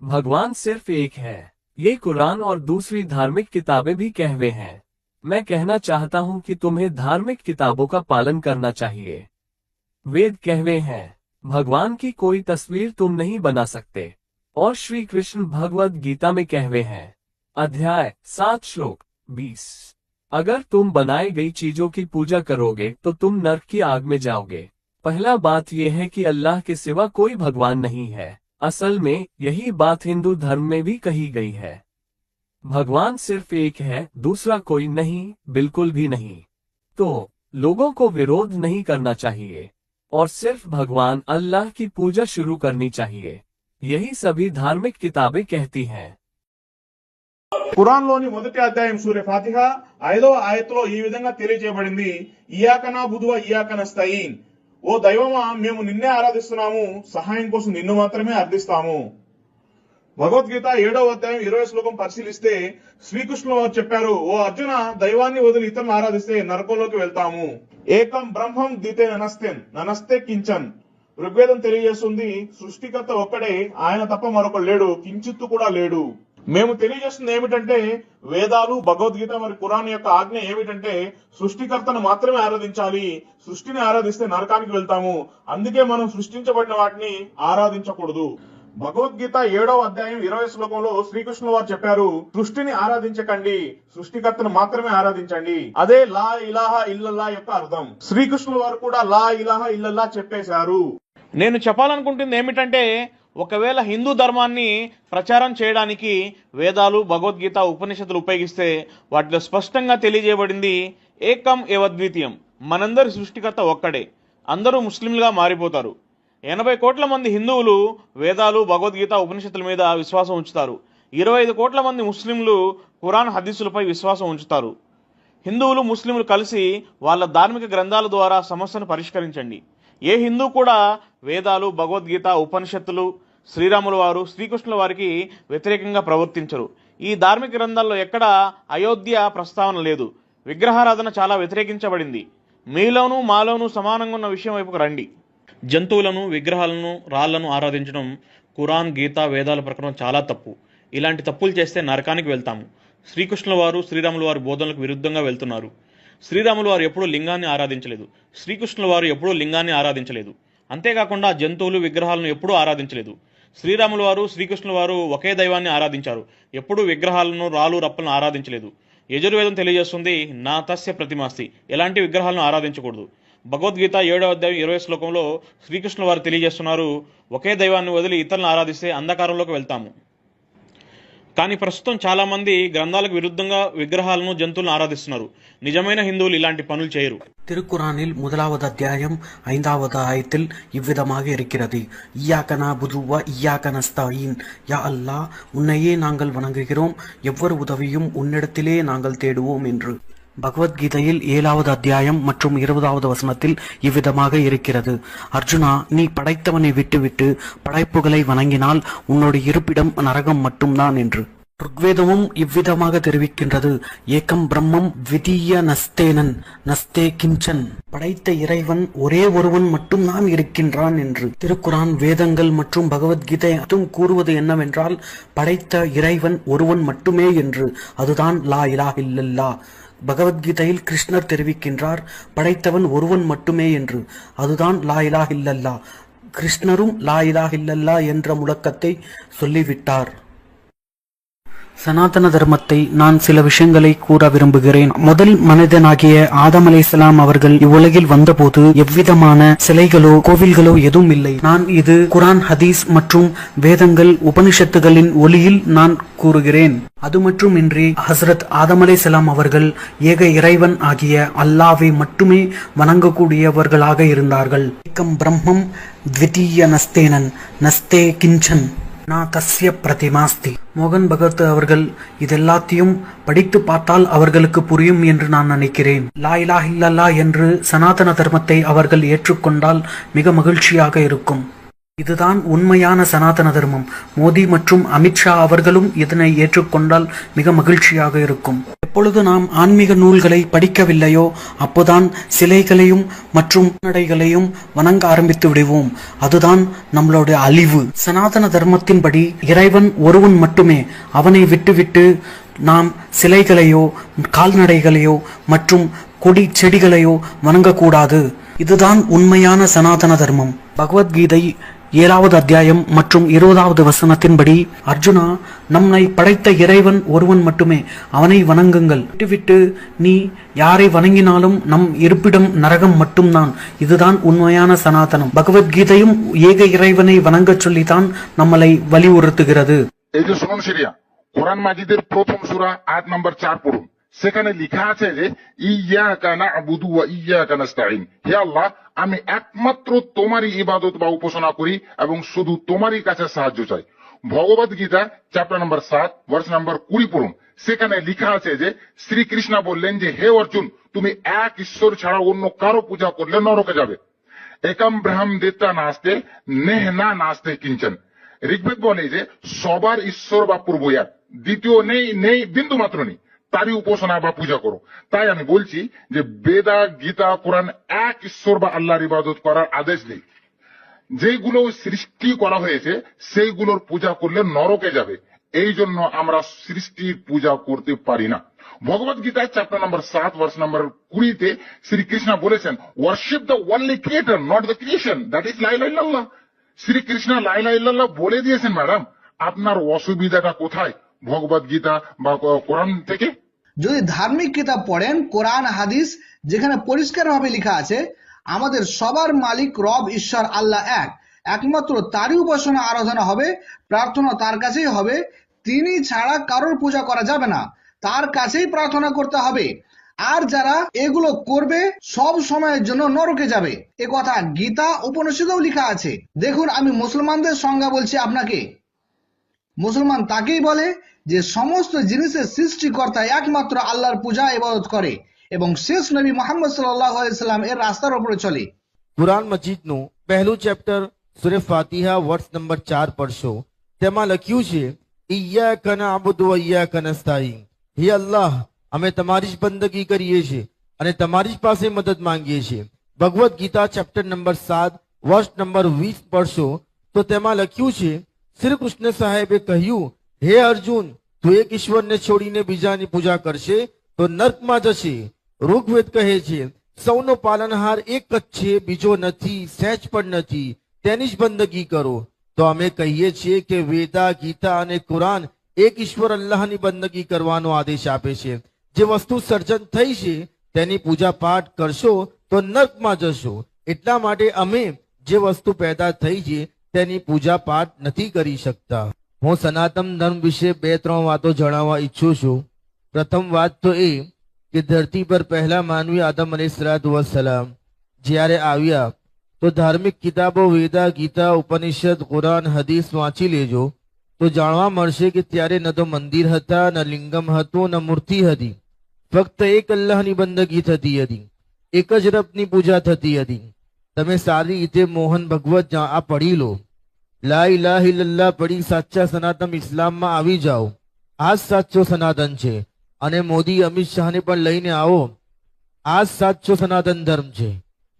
भगवान सिर्फ एक है। ये कुरान और दूसरी धार्मिक किताबें भी कहवे हैं। मैं कहना चाहता हूं कि तुम्हें धार्मिक किताबों का पालन करना चाहिए। वेद कहवे हैं, भगवान की कोई तस्वीर तुम नहीं बना सकते। और श्री कृष्ण भगवद गीता में कहवे हैं, अध्याय 7 श्लोक 20, अगर तुम बनाई गई चीजों की पूजा करोगे तो तुम नरक की आग में जाओगे। पहला बात यह है कि अल्लाह के सिवा कोई भगवान नहीं है। असल में यही बात हिंदू धर्म में भी कही गई है। भगवान सिर्फ एक है, दूसरा कोई नहीं, बिल्कुल भी नहीं। तो लोगों को विरोध नहीं करना चाहिए और सिर्फ भगवान अल्लाह की पूजा शुरू करनी चाहिए। यही सभी धार्मिक किताबें कहती हैं। ఖురాన్లోని మొదటి అధ్యాయం సూరే ఫాతిహా 5వ ఆయతలో ఈ విధంగా తెలియజేయబడింది, ఇయాక నఅబుదు వ ఇయాక నస్తయీన్, ఓ దైవమా మేము నిన్నే ఆరాధిస్తున్నాము, సహాయం కోసం నిన్ను మాత్రమే అర్థిస్తాము। భగవద్గీత 7వ అధ్యాయం 20వ శ్లోకం పరిశీలిస్తే శ్రీకృష్ణుల వారు చెప్పారు, ఓ అర్జున, దైవాన్ని వదిలి ఇతరులను ఆరాధిస్తే నరకంలోకి వెళ్తాము। ఏకం బ్రహ్మం ద్వితే ననస్తే కించన్, ఋగ్వేదం తెలియజేస్తుంది సృష్టికర్త ఒక్కడే, ఆయన తప్ప మరొకడు లేడు, కించిత్తు కూడా లేడు। మేము తెలియజేస్తుంది ఏమిటంటే, వేదాలు, భగవద్గీత మరి ఖురాన్ యొక్క ఆజ్ఞ ఏమిటంటే సృష్టికర్తను మాత్రమే ఆరాధించాలి, సృష్టిని ఆరాధిస్తే నరకానికి వెళ్తాము, అందుకే మనం సృష్టించబడిన వాటిని ఆరాధించకూడదు। భగవద్గీత 7వ అధ్యాయం 20వ శ్లోకంలో శ్రీకృష్ణుల వారు చెప్పారు, సృష్టిని ఆరాధించకండి, సృష్టికర్తను మాత్రమే ఆరాధించండి। అదే లా ఇలాహా ఇల్లల్లా యొక్క అర్థం। శ్రీకృష్ణుల వారు కూడా లా ఇలాహా ఇల్లల్లా చెప్పేశారు। నేను చెప్పాలనుకుంటుంది ఏమిటంటే, ఒకవేళ హిందూ ధర్మాన్ని ప్రచారం చేయడానికి వేదాలు, భగవద్గీత, ఉపనిషత్తులు ఉపయోగిస్తే వాటిలో స్పష్టంగా తెలియజేయబడింది ఏకం ఏవద్వితీయం, మనందరి సృష్టికర్త ఒక్కడే, అందరూ ముస్లింలుగా మారిపోతారు। 80 కోట్ల మంది హిందువులు వేదాలు, భగవద్గీత, ఉపనిషత్తుల మీద విశ్వాసం ఉంచుతారు। 25 కోట్ల మంది ముస్లింలు ఖురాన్, హదీసులపై విశ్వాసం ఉంచుతారు। హిందువులు, ముస్లింలు కలిసి వాళ్ళ ధార్మిక గ్రంథాల ద్వారా సమస్యను పరిష్కరించండి। ఏ హిందూ కూడా వేదాలు, భగవద్గీత, ఉపనిషత్తులు, శ్రీరాముల వారు, శ్రీకృష్ణుల వారికి వ్యతిరేకంగా ప్రవర్తించరు। ఈ ధార్మిక గ్రంథాల్లో ఎక్కడ అయోధ్య ప్రస్తావన లేదు। విగ్రహారాధన చాలా వ్యతిరేకించబడింది। మీలోనూ మాలోనూ సమానంగా ఉన్న విషయం వైపుకు రండి। జంతువులను, విగ్రహాలను, రాళ్లను ఆరాధించడం ఖురాన్, గీత, వేదాల ప్రకారం చాలా తప్పు। ఇలాంటి తప్పులు చేస్తే నరకానికి వెళ్తాము। శ్రీకృష్ణుల వారు, శ్రీరాముల వారి బోధనలకు విరుద్ధంగా వెళ్తున్నారు। శ్రీరాముల వారు ఎప్పుడూ లింగాన్ని ఆరాధించలేదు, శ్రీకృష్ణుల వారు ఎప్పుడూ లింగాన్ని ఆరాధించలేదు। అంతేకాకుండా జంతువులు, విగ్రహాలను ఎప్పుడూ ఆరాధించలేదు। శ్రీరాముల వారు, శ్రీకృష్ణుల వారు ఒకే దైవాన్ని ఆరాధించారు, ఎప్పుడూ విగ్రహాలను, రాళ్ళు, రప్పలను ఆరాధించలేదు। యజుర్వేదం తెలియజేస్తుంది, నా తస్య ప్రతిమాస్తి, ఎలాంటి విగ్రహాలను ఆరాధించకూడదు। భగవద్గీత 7వ అధ్యాయం 20వ శ్లోకంలో శ్రీకృష్ణుల వారు తెలియజేస్తున్నారు, ఒకే దైవాన్ని వదిలి ఇతరులను ఆరాధిస్తే అంధకారంలోకి వెళ్తాము। కానీ ప్రస్తుతం చాలా మంది గ్రంథాలకు విరుద్ధంగా విగ్రహాలను, జంతువులను ఆరాధిస్తున్నారు। నిజమైన హిందువులు ఇలాంటి పనులు చేయరు। திருக்குரானில் 1வது அத்தியாயம் 5வது ஆயத்தில் இவ்விதமாக இருக்கிறது, இய்யாக நஅபுது வ இய்யாக நஸ்தஈன், யா அல்லாஹ், உன்னையே நாங்கள் வணங்குகிறோம், எவ்வொரு உதவியும் உன்னிடத்திலே நாங்கள் தேடுவோம் என்று। பகவத்கீதையில் 7வது அத்தியாயம் மற்றும் 20வது வசனத்தில் இவ்விதமாக இருக்கிறது, அர்ஜுனா, நீ படைத்தவனை விட்டுவிட்டு படைப்புகளை வணங்கினால் உன்னோட இருப்பிடம் நரகம் மட்டும்தான் என்று। ருக்வேதமும் இவ்விதமாக தெரிவிக்கின்றது, ஏகம் பிரம்மம் விதீய நஸ்தேனன் நஸ்தே கிஞ்சன், படைத்த இறைவன் ஒரே ஒருவன் மட்டும்தான் இருக்கின்றான் என்று। திருக்குரான், வேதங்கள் மற்றும் பகவத்கீதை அதுவும் கூறுவது என்னவென்றால், படைத்த இறைவன் ஒருவன் மட்டுமே என்று, அதுதான் லா இலாஹ இல்லல்லா, பகவத்கீதையில் கிருஷ்ணர் தெரிவிக்கின்றார், படைத்தவன் ஒருவன் மட்டுமே என்று. அதுதான் லா இலாஹ இல்லல்லா. கிருஷ்ணரும் லா இலாஹ இல்லல்லா என்ற முழக்கத்தை சொல்லிவிட்டார். சனாதன தர்மத்தை நான் சில விஷயங்களை கூற விரும்புகிறேன். முதல் மனிதனாகிய ஆதம் அலைஹிஸ்ஸலாம் அவர்கள் இவ்வுலகில் வந்தபோது எவ்விதமான சிலைகளோ கோவில்களோ எதுவும் இல்லை. நான் இது குரான், ஹதீஸ் மற்றும் வேதங்கள், உபனிஷத்துகளின் ஒளியில் நான் கூறுகிறேன். அது மட்டுமின்றி ஹசரத் ஆதம் அலைஹிஸ்ஸலாம் அவர்கள் ஏக இறைவன் ஆகிய அல்லாவை மட்டுமே வணங்கக்கூடியவர்களாக இருந்தார்கள். ஏகம் பிரம்மம் த்விதீய நஸ்தேனன் நஸ்தே கிஞ்சன் நா தஸ்ய பிரதிமாஸ்தி. மோகன் பகவத் அவர்கள் இதெல்லாத்தையும் படித்து பார்த்தால் அவர்களுக்கு புரியும் என்று நான் நினைக்கிறேன். லா இலாஹ இல்லல்லா என்று சனாதன தர்மத்தை அவர்கள் ஏற்றுக்கொண்டால் மிக மகிழ்ச்சியாக இருக்கும். இதுதான் உண்மையான சனாதன தர்மம். மோடி மற்றும் அமித்ஷா அவர்களும் இதனை ஏற்றுக்கொண்டால் மிக மகிழ்ச்சியாக இருக்கும். எப்பொழுது நாம் ஆன்மீக நூல்களை படிக்கவில்லையோ அப்போதான் சிலைகளையும் மற்றும் நடைகளையும் வணங்க ஆரம்பித்து விடுவோம். அதுதான் நம்மளுடைய அழிவு. சனாதன தர்மத்தின்படி இறைவன் ஒருவன் மட்டுமே. அவனை விட்டுவிட்டு நாம் சிலைகளையோ கால்நடைகளையோ மற்றும் கொடி செடிகளையோ வணங்கக்கூடாது. இதுதான் உண்மையான சனாதன தர்மம். பகவத்கீதை 7வது அத்தியாயம் மற்றும் 20வது வசனத்தின்படி, அர்ஜுனா, நம்மை படைத்த இறைவன் ஒருவன் மட்டுமே, அவனை வணங்குங்கள். விட்டுவிட்டு நீ யாரை வணங்கினாலும் நம் இருப்பிடம் நரகம் மட்டும்தான். இதுதான் உண்மையான சனாதனம். பகவத்கீதையும் ஏக இறைவனை வணங்க சொல்லித்தான் நம்மளை வலியுறுத்துகிறது. এই যে শুনুন সিরিয়া, কোরআন মাজিদের প্রথম সূরা আয়াত নম্বর 4 পড়ুন। সেখানে লেখা আছে যে ইয়াকা না'বুদু ওয়া ইয়াকা নাস্তাঈন। হে আল্লাহ, আমি একমাত্র তোমারই ইবাদত বা উপাসনা করি এবং শুধু তোমারই কাছে সাহায্য চাই। Bhagavad Gita chapter number 7 verse number 20 পড়ুন। সেখানে লেখা আছে যে শ্রীকৃষ্ণ বললেন যে হে অর্জুন, তুমি এক ঈশ্বর ছাড়া অন্য কারো পূজা করলে নরকে যাবে। একম ব্রহ্ম দেতা নাস্তে নেহ না নাস্তে কিঞ্চন। ঋগ্বেদ বলে যে সবার ঈশ্বর বা প্রভু এক, দ্বিতীয় নেই বিন্দু মাত্র নেই, তারই উপাসনা বা পূজা করো। তাই আমি বলছি যে বেদা, গীতা, কোরআন এক ঈশ্বর বা আল্লাহর ইবাদত করার আদেশ দেয়। যেগুলো সৃষ্টি করা হয়েছে সেইগুলোর পূজা করলে নরকে যাবে। এই জন্য আমরা সৃষ্টির পূজা করতে পারি না। ভগবত গীতায় চ্যাপ্টার নম্বর 7 ভার্স নম্বর 20-তে শ্রীকৃষ্ণ বলেছেন, worship the only creator, not the creation, that is লা ইলাহা ইল্লাল্লাহ। শ্রীকৃষ্ণ লা ইলাহা ইল্লাল্লাহ বলে দিয়েছেন। ম্যাডাম, আপনার অসুবিধাটা কোথায়? ভগবত গীতা বা কোরআন থেকে? যদি ধার্মিক কিতাব পড়েন, কোরআন, হাদিস, যেখানে পরিষ্কারভাবে লেখা আছে আমাদের সবার মালিক রব ঈশ্বর আল্লাহ এক, একমাত্র তারই উপাসনা আরাধনা হবে, প্রার্থনা তার কাছেই হবে, তিনি ছাড়া কারোর পূজা করা যাবে না, তার কাছেই প্রার্থনা করতে হবে। আর যারা এগুলো করবে সব সময়ের জন্য নরকে যাবে। এ কথা গীতা উপনিষদেও লেখা আছে। দেখুন, আমি মুসলমানদের সংজ্ঞা বলছি আপনাকে। মুসলমান তাকেই বলে যে সমস্ত জিনিসের সৃষ্টিকর্তা একমাত্র আল্লাহর পূজা ইবাদত করে এবং শেষ নবী মুহাম্মদ সাল্লাল্লাহু আলাইহি সাল্লাম এর রাস্তার উপরে চলে। કુરાન મજીદનું પહેલું ચેપ્ટર સૂરે ફાતિહા વર્સ નંબર 4 પડશો। તેમાં લખ્યું છે, ઇય્યાકા નઅબુદુ વ ઇય્યાકા નસ્તાઈન। હે અલ્લાહ, અમે તમારી જ બંદગી કરીએ છીએ અને તમારી જ પાસે મદદ માંગીએ છીએ। Bhagavad Gita chapter number 7 verse number 20 પડશો તો તેમાં લખ્યું છે, શ્રી કૃષ્ણ સાહેબે કહ્યું, હે અર્જુન, તું એક ઈશ્વરને છોડીને બીજાની પૂજા કરશે તો નર્કમાં જશે। ઋગ્વેદ કહે છે, સૌનો પાલનહાર એક જ છે, બીજો નથી, સહેજ પણ નથી, તેની જ બંદગી કરો। તો અમે કહીએ છીએ કે વેદા, ગીતા અને કુરાન એક ઈશ્વર અલ્લાહની બંદગી કરવાનો આદેશ આપે છે। જે વસ્તુ સર્જન થઈ છે તેની પૂજા પાઠ કરશો તો નર્કમાં જશો। એટલા માટે અમે જે વસ્તુ પેદા થઈ છે તેની પૂજા પાઠ નથી કરી શકતા। હું સનાતન ધર્મ વિશે 2-3 વાતો જણાવવા ઈચ્છું છું। પ્રથમ વાત તો એ કે ધરતી પર પહેલા માનવી આદમ અલૈહિસ્સલામ જ્યારે આવ્યા તો ધાર્મિક કિતાબો વેદા, ગીતા, ઉપનિષદ, કુરાન, હદીસ વાંચી લેજો તો જાણવા મળશે કે ત્યારે ન તો મંદિર હતા, ન લિંગમ હતું, ન મૂર્તિ હતી। ફક્ત એક અલ્લાહની બંદગી થતી હતી, એક જ રબની પૂજા થતી હતી। તમે સારી રીતે મોહન ભગવત આ પઢી લો, લા ઇલાહા ઇલ્લલ્લાહ પઢી સાચા સનાતન ઇસ્લામમાં આવી જાઓ। આ જ સાચો સનાતન છે અને મોદી અમિત શાહને પણ લઈને આવો। આ જ સાચો સનાતન ધર્મ છે।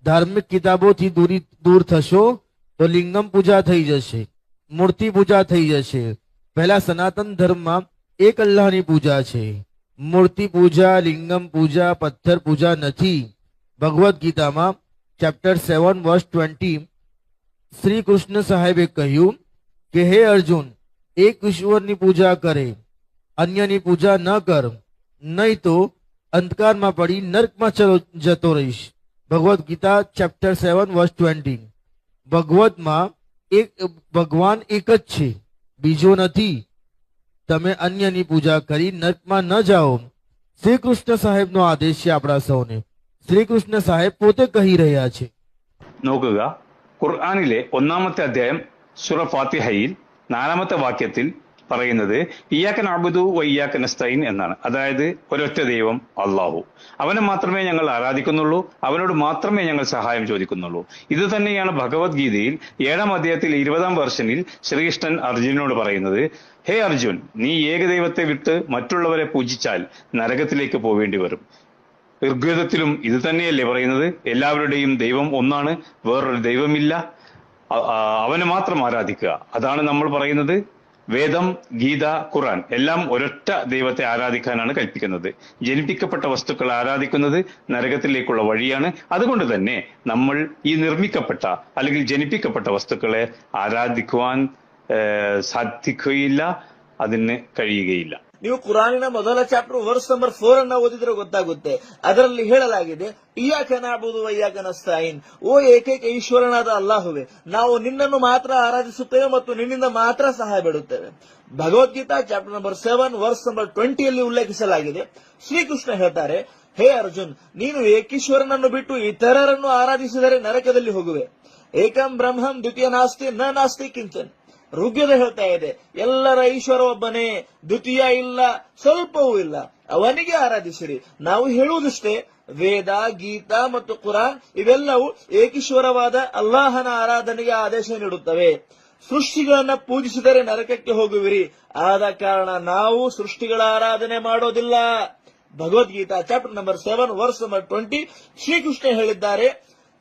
ધાર્મિક કિતાબોથી દૂર થશો તો લિંગમ પૂજા થઈ જશે, મૂર્તિ પૂજા થઈ જશે। પહેલા સનાતન ધર્મમાં એક અલ્લાહની પૂજા છે, મૂર્તિ પૂજા, લિંગમ પૂજા, પથ્થર પૂજા નથી. ભગવદ્ ગીતામાં ચેપ્ટર 7 વર્સ 20 શ્રી કૃષ્ણ સાહેબે કહ્યું કે હે અર્જુન, એક ઈશ્વરની પૂજા કરે, અન્યની પૂજા ન કર, નહીં તો અંધકારમાં પડી નર્કમાં જતો રહીશ. ભગવદ્ ગીતા ચેપ્ટર 7 વર્સ 20. ભગવદમાં ભગવાન એક જ છે, બીજો નથી. તમે અન્યની પૂજા કરી નર્કમાં ન જાઓ. શ્રીકૃષ્ણ સાહેબનો આદેશ છે આપણા સૌને. ശ്രീകൃഷ്ണ സാഹിബ് പോતે કહી રહ્યા છે. നോക്കുക, ഖുർആനിലെ 1-ാമത്തെ അധ്യായം സൂറ ഫാത്തിഹയിൽ 4-ാമത്തെ വാക്യത്തിൽ പറയുന്നത് ഇയ്യാക നഅ്ബുദു വ ഇയ്യാക നസ്തഈൻ എന്നാണ്. അതായത് ഒരൊറ്റ ദൈവം അല്ലാഹു, അവനെ മാത്രമേ ഞങ്ങൾ ആരാധിക്കുന്നുള്ളൂ, അവനോട് മാത്രമേ ഞങ്ങൾ സഹായം ചോദിക്കുന്നുള്ളൂ. ഇത് തന്നെയാണ് ഭഗവത്ഗീതയിൽ 7-ാം അധ്യായത്തിൽ 20-ാം വെർഷനിൽ ശ്രീകൃഷ്ണൻ അർജുനനോട് പറയുന്നത്. ഹേ അർജുൻ, നീ ഏകദൈവത്തെ വിട്ട് മറ്റുള്ളവരെ പൂജിച്ചാൽ നരകത്തിലേക്ക് പോവേണ്ടി വരും. ഋഗ്വേദത്തിലും ഇത് തന്നെയല്ലേ പറയുന്നത്? എല്ലാവരുടെയും ദൈവം ഒന്നാണ്, വേറൊരു ദൈവമില്ല, അവനെ മാത്രം ആരാധിക്കുക. അതാണ് നമ്മൾ പറയുന്നത്. വേദം, ഗീത, ഖുർആൻ എല്ലാം ഒരൊറ്റ ദൈവത്തെ ആരാധിക്കാനാണ് കൽപ്പിക്കുന്നത്. ജനിപ്പിക്കപ്പെട്ട വസ്തുക്കളെ ആരാധിക്കുന്നത് നരകത്തിലേക്കുള്ള വഴിയാണ്. അതുകൊണ്ട് തന്നെ നമ്മൾ ഈ നിർമ്മിക്കപ്പെട്ട അല്ലെങ്കിൽ ജനിപ്പിക്കപ്പെട്ട വസ്തുക്കളെ ആരാധിക്കുവാൻ സാധിക്കുകയില്ല, അതിന് കഴിയുകയില്ല. ನೀವು ಕುರಾನಿನ ಮೊದಲ ಚಾಪ್ಟರ್ ವರ್ಸ್ ನಂಬರ್ 4 ಅನ್ನ ಓದಿದ್ರೆ ಗೊತ್ತಾಗುತ್ತೆ. ಅದರಲ್ಲಿ ಹೇಳಲಾಗಿದೆ ಇಯ್ಯಾಕ ನಅ್ಬುದು ವ ಇಯ್ಯಾಕ ನಸ್ತಾಯಿನ್, ಓ ಏಕೈಕ ಈಶ್ವರನಾದ ಅಲ್ಲಾಹುವೆ, ನಾವು ನಿನ್ನನ್ನು ಮಾತ್ರ ಆರಾಧಿಸುತ್ತೇವೆ ಮತ್ತು ನಿನ್ನಿಂದ ಮಾತ್ರ ಸಹಾಯ ಬೇಡುತ್ತೇವೆ. Bhagavad Gita chapter number 7 verse number 20ಯಲ್ಲಿ ಉಲ್ಲೇಖಿಸಲಾಗಿದೆ. ಶ್ರೀಕೃಷ್ಣ ಹೇಳ್ತಾರೆ, ಹೇ ಅರ್ಜುನ್, ನೀನು ಏಕೀಶ್ವರನನ್ನು ಬಿಟ್ಟು ಇತರರನ್ನು ಆರಾಧಿಸಿದರೆ ನರಕದಲ್ಲಿ ಹೋಗುವೆ. ಏಕಂ ಬ್ರಹ್ಮಂ ದ್ವಿತೀಯ ನಾಸ್ತಿ ನ ನಾಸ್ತಿ ಕಿಂಚನ್. ಋಗ್ವೇದ ಹೇಳ್ತಾ ಇದೆ, ಎಲ್ಲರ ಈಶ್ವರ ಒಬ್ಬನೇ, ದ್ವಿತೀಯ ಇಲ್ಲ, ಸ್ವಲ್ಪವೂ ಇಲ್ಲ, ಅವನಿಗೆ ಆರಾಧಿಸಿರಿ. ನಾವು ಹೇಳುವುದಷ್ಟೇ, ವೇದ, ಗೀತಾ ಮತ್ತು ಕುರಾನ್ ಇವೆಲ್ಲವೂ ಏಕೀಶ್ವರವಾದ ಅಲ್ಲಾಹನ ಆರಾಧನೆಗೆ ಆದೇಶ ನೀಡುತ್ತವೆ. ಸೃಷ್ಟಿಗಳನ್ನ ಪೂಜಿಸಿದರೆ ನರಕಕ್ಕೆ ಹೋಗುವಿರಿ, ಆದ ಕಾರಣ ನಾವು ಸೃಷ್ಟಿಗಳ ಆರಾಧನೆ ಮಾಡೋದಿಲ್ಲ. Bhagavad Gita chapter number 7 verse number 20 Shri Krishna ಹೇಳಿದ್ದಾರೆ,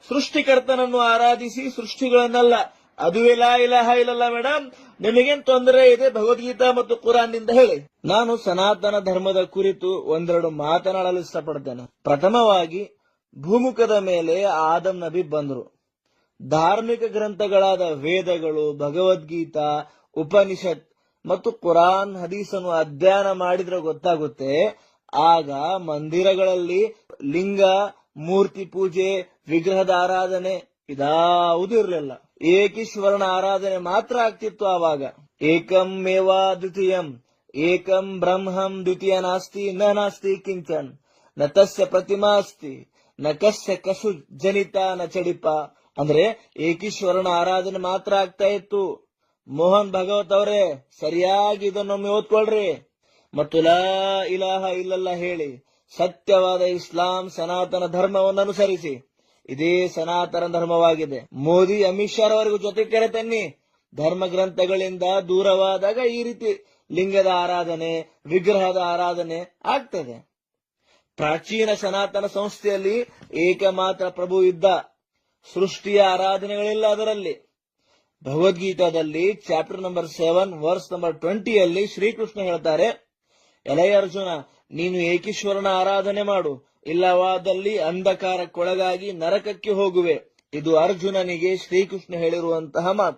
ಸೃಷ್ಟಿಕರ್ತನನ್ನು ಆರಾಧಿಸಿ, ಸೃಷ್ಟಿಗಳನ್ನಲ್ಲ. ಅದುವೇ ಲಾ ಇಲಾಹ ಇಲ್ಲಲ್ಲ. ಮೇಡಮ್, ನಿಮಗೇನ್ ತೊಂದರೆ ಇದೆ ಭಗವದ್ಗೀತಾ ಮತ್ತು ಕುರಾನ್ ನಿಂದ ಹೇಳಿ. ನಾನು ಸನಾತನ ಧರ್ಮದ ಕುರಿತು ಒಂದೆರಡು ಮಾತನಾಡಲು ಇಷ್ಟಪಡ್ತೇನೆ. ಪ್ರಥಮವಾಗಿ, ಭೂಮುಖದ ಮೇಲೆ ಆದಂ ನಬಿ ಬಂದರು. ಧಾರ್ಮಿಕ ಗ್ರಂಥಗಳಾದ ವೇದಗಳು, ಭಗವದ್ಗೀತಾ, ಉಪನಿಷತ್ ಮತ್ತು ಕುರಾನ್ ಹದೀಸನ್ನು ಅಧ್ಯಯನ ಮಾಡಿದ್ರೆ ಗೊತ್ತಾಗುತ್ತೆ, ಆಗ ಮಂದಿರಗಳಲ್ಲಿ ಲಿಂಗ, ಮೂರ್ತಿ ಪೂಜೆ, ವಿಗ್ರಹದ ಆರಾಧನೆ ಇದಾವುದೂ ಇರಲಿಲ್ಲ. ಏಕೀಶ್ವರನ ಆರಾಧನೆ ಮಾತ್ರ ಆಗ್ತಿತ್ತು ಆವಾಗ. ಏಕಂ ಮೇವಾ ದ್ವಿತೀಯಂ, ಏಕಂ ಬ್ರಹ್ಮಂ ದ್ವಿತೀಯ ನಾಸ್ತಿ ನ ನಾಸ್ತಿ ಕಿಂಚನ್, ನ ತಸ್ಯ ಪ್ರತಿಮಾ ಅಸ್ತಿ, ನ ಕಸ್ಯ ಕಸು ಜನಿತ ನ ಚಡಿಪ. ಅಂದ್ರೆ ಏಕೀಶ್ವರನ ಆರಾಧನೆ ಮಾತ್ರ ಆಗ್ತಾ ಇತ್ತು. ಮೋಹನ್ ಭಾಗವತ್ ಅವರೇ, ಸರಿಯಾಗಿ ಇದನ್ನೊಮ್ಮೆ ಓದ್ಕೊಳ್ರಿ ಮತ್ತು ಲಾ ಇಲಾಹ ಇಲ್ಲಲ್ಲ ಹೇಳಿ ಸತ್ಯವಾದ ಇಸ್ಲಾಂ ಸನಾತನ ಧರ್ಮವನ್ನು ಅನುಸರಿಸಿ. ಇದೇ ಸನಾತನ ಧರ್ಮವಾಗಿದೆ. ಮೋದಿ, ಅಮಿತ್ ಶಾ ಅವರಿಗೂ ಜೊತೆ ಕರೆತನ್ನಿ. ಧರ್ಮ ಗ್ರಂಥಗಳಿಂದ ದೂರವಾದಾಗ ಈ ರೀತಿ ಲಿಂಗದ ಆರಾಧನೆ, ವಿಗ್ರಹದ ಆರಾಧನೆ ಆಗ್ತದೆ. ಪ್ರಾಚೀನ ಸನಾತನ ಸಂಸ್ಥೆಯಲ್ಲಿ ಏಕಮಾತ್ರ ಪ್ರಭು ಇದ್ದ, ಸೃಷ್ಟಿಯ ಆರಾಧನೆಗಳಿಲ್ಲ ಅದರಲ್ಲಿ. ಭಗವದ್ಗೀತಾದಲ್ಲಿ ಚಾಪ್ಟರ್ ನಂಬರ್ 7 ವರ್ಸ್ ನಂಬರ್ 20ಯಲ್ಲಿ ಶ್ರೀಕೃಷ್ಣ ಹೇಳ್ತಾರೆ, ಎಲೈ ಅರ್ಜುನ, ನೀನು ಏಕೀಶ್ವರನ ಆರಾಧನೆ ಮಾಡು, ಇಲ್ಲವಾದಲ್ಲಿ ಅಂಧಕಾರಕ್ಕೊಳಗಾಗಿ ನರಕಕ್ಕೆ ಹೋಗುವೆ. ಇದು ಅರ್ಜುನನಿಗೆ ಶ್ರೀಕೃಷ್ಣ ಹೇಳಿರುವಂತಹ ಮಾತು.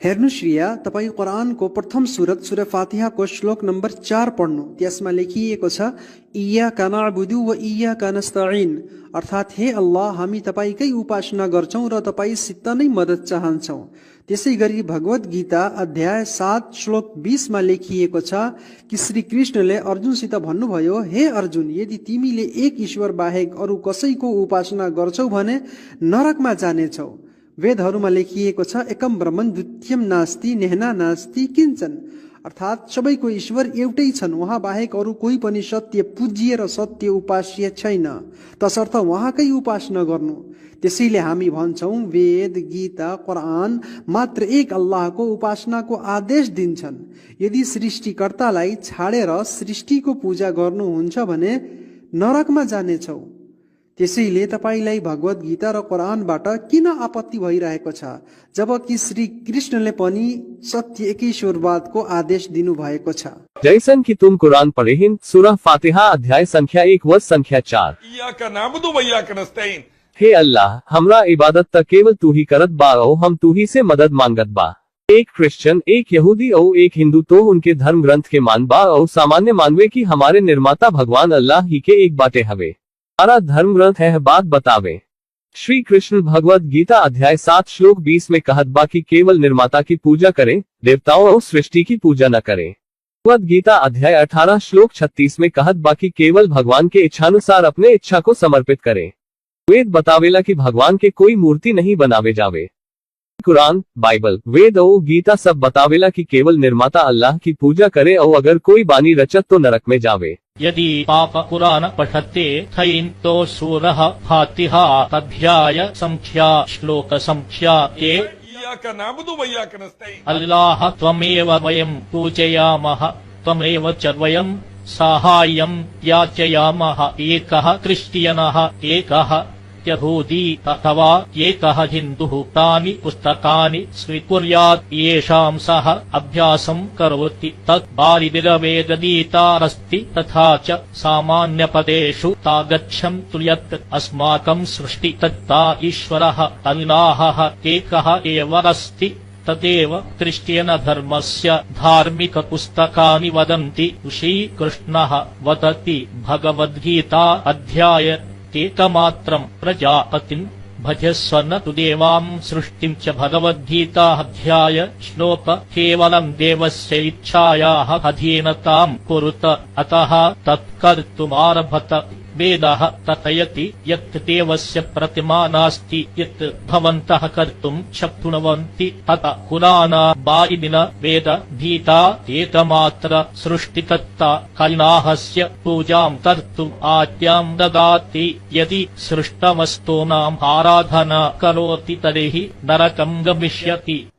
हेर्नुस् रिया, तपाईँ कुरानको प्रथम सुरत सुरा फातिहाको श्लोक नम्बर 4 पढ्नु। त्यसमा लेखिएको छ इय्याका नअबुदु व इय्याका नस्ताईन, अर्थात् हे अल्लाह, हामी तपाईँकै उपासना गर्छौं र तपाईँसित नै मद्दत चाहन्छौं। त्यसै गरी भगवत गीता अध्याय 7 श्लोक 20 मा लेखिएको छ कि श्री कृष्णले अर्जुनसित भन्नुभयो, हे अर्जुन, यदि तिमीले एक ईश्वर बाहेक अरू कसैको उपासना गर्छौ भने नरकमा जानेछौ। वेदहरूमा लेखिएको छ एकम ब्रह्मन् द्वितीयम नास्ति नेहना नास्ति किञ्चन, अर्थात् सबैको ईश्वर एउटै छन्, उहाँ बाहेक अरू कोही पनि सत्य पूज्य र सत्य उपास्य छैन, तसर्थ उहाँकै उपासना गर्नु। त्यसैले हामी भन्छौं वेद, गीता, कुरान मात्र एक अल्लाहको उपासनाको आदेश दिन्छन्। यदि सृष्टिकर्तालाई छाडेर सृष्टिको पूजा गर्नुहुन्छ भने नरकमा जानेछौ। त्यसैले तपाईलाई भगवत गीता र कुरानबाट किन आपत्ति भइरहेको छ, जबकि श्री कृष्णले पनि सत्य एकेश्वरवादको आदेश दिनु भएको छ। जैसन कि तुम कुरान पढ़े हैं, सूरह फातिहा अध्याय संख्या 1 वर्ष संख्या 4। इय्याका नअबुदु व इय्याका नस्तईन, हे अल्लाह, हमरा इबादत त केवल तू ही करत बा और हम तू ही से मदद मांगत बा। एक क्रिश्चियन, एक यहूदी और एक हिंदू तो उनके धर्म ग्रंथ के मान बा और सामान्य मानवे की हमारे निर्माता भगवान अल्लाह ही के एक बाटे हवे। हमारा धर्म ग्रंथ है बात बतावे। श्री कृष्ण भगवत गीता अध्याय 7 श्लोक 20 में कहत बा कि केवल निर्माता की पूजा करें, देवताओं और सृष्टि की पूजा न करें। भगवत गीता अध्याय 18 श्लोक 36 में कहत बा कि केवल भगवान के इच्छानुसार अपने इच्छा को समर्पित करें। वेद बतावेला कि भगवान के कोई मूर्ति नहीं बनावे जावे। कुरान, बाइबल, वेद और गीता सब बतावेला कि केवल निर्माता अल्लाह की पूजा करे और अगर कोई बानी रचत तो नरक में जावे। यदि पाप कुरान पठते थैन तो सूरह फातिहा अध्याय संख्या श्लोक संख्या ए इय्याका नअबुदु व इय्याका नस्तईन, अल्लाह त्वमेव वयं पूजयामः त्वमेव च वयं साहाय्यं याचयामः। एकः क्रिश्चियनः, एकः यहूदी अथवा एकः हिन्दुः तानि पुस्तकानि स्वीकुर्यात् येषां सः अभ्यासं करोति। तत् बालिबिलवेदगीतारस्ति, तथा च सामान्यपदेषु तागच्छन्तु यत् अस्माकं सृष्टिकर्ता ईश्वरः अल्लाहः एकः एव अस्ति। तदेव क्रिश्चियन धर्मस्य धार्मिक पुस्तकानि वदन्ति। श्रीकृष्णः वदति भगवद्गीता अध्याय एकमात्रं प्रजापतिं भजस्व न तु देवां सृष्टिं च। भगवद्गीता अध्याय श्लोक केवलं देवस्य इच्छायाः अधीनतां कुरुत, अतः तत्कर्तुमारभत। वेदः कथयति यत् देवस्य प्रतिमा नास्ति यत् भवन्तः कर्तुं शक्नुवन्ति। अतः कुरान, बाइबिल, वेद, गीता एकमात्र सृष्टिकर्ता कल्लाहस्य पूजां कर्तुम् आज्ञां ददाति। यदि सृष्टवस्तूनाम् आराधना करोति तर्हि नरकं गमिष्यति।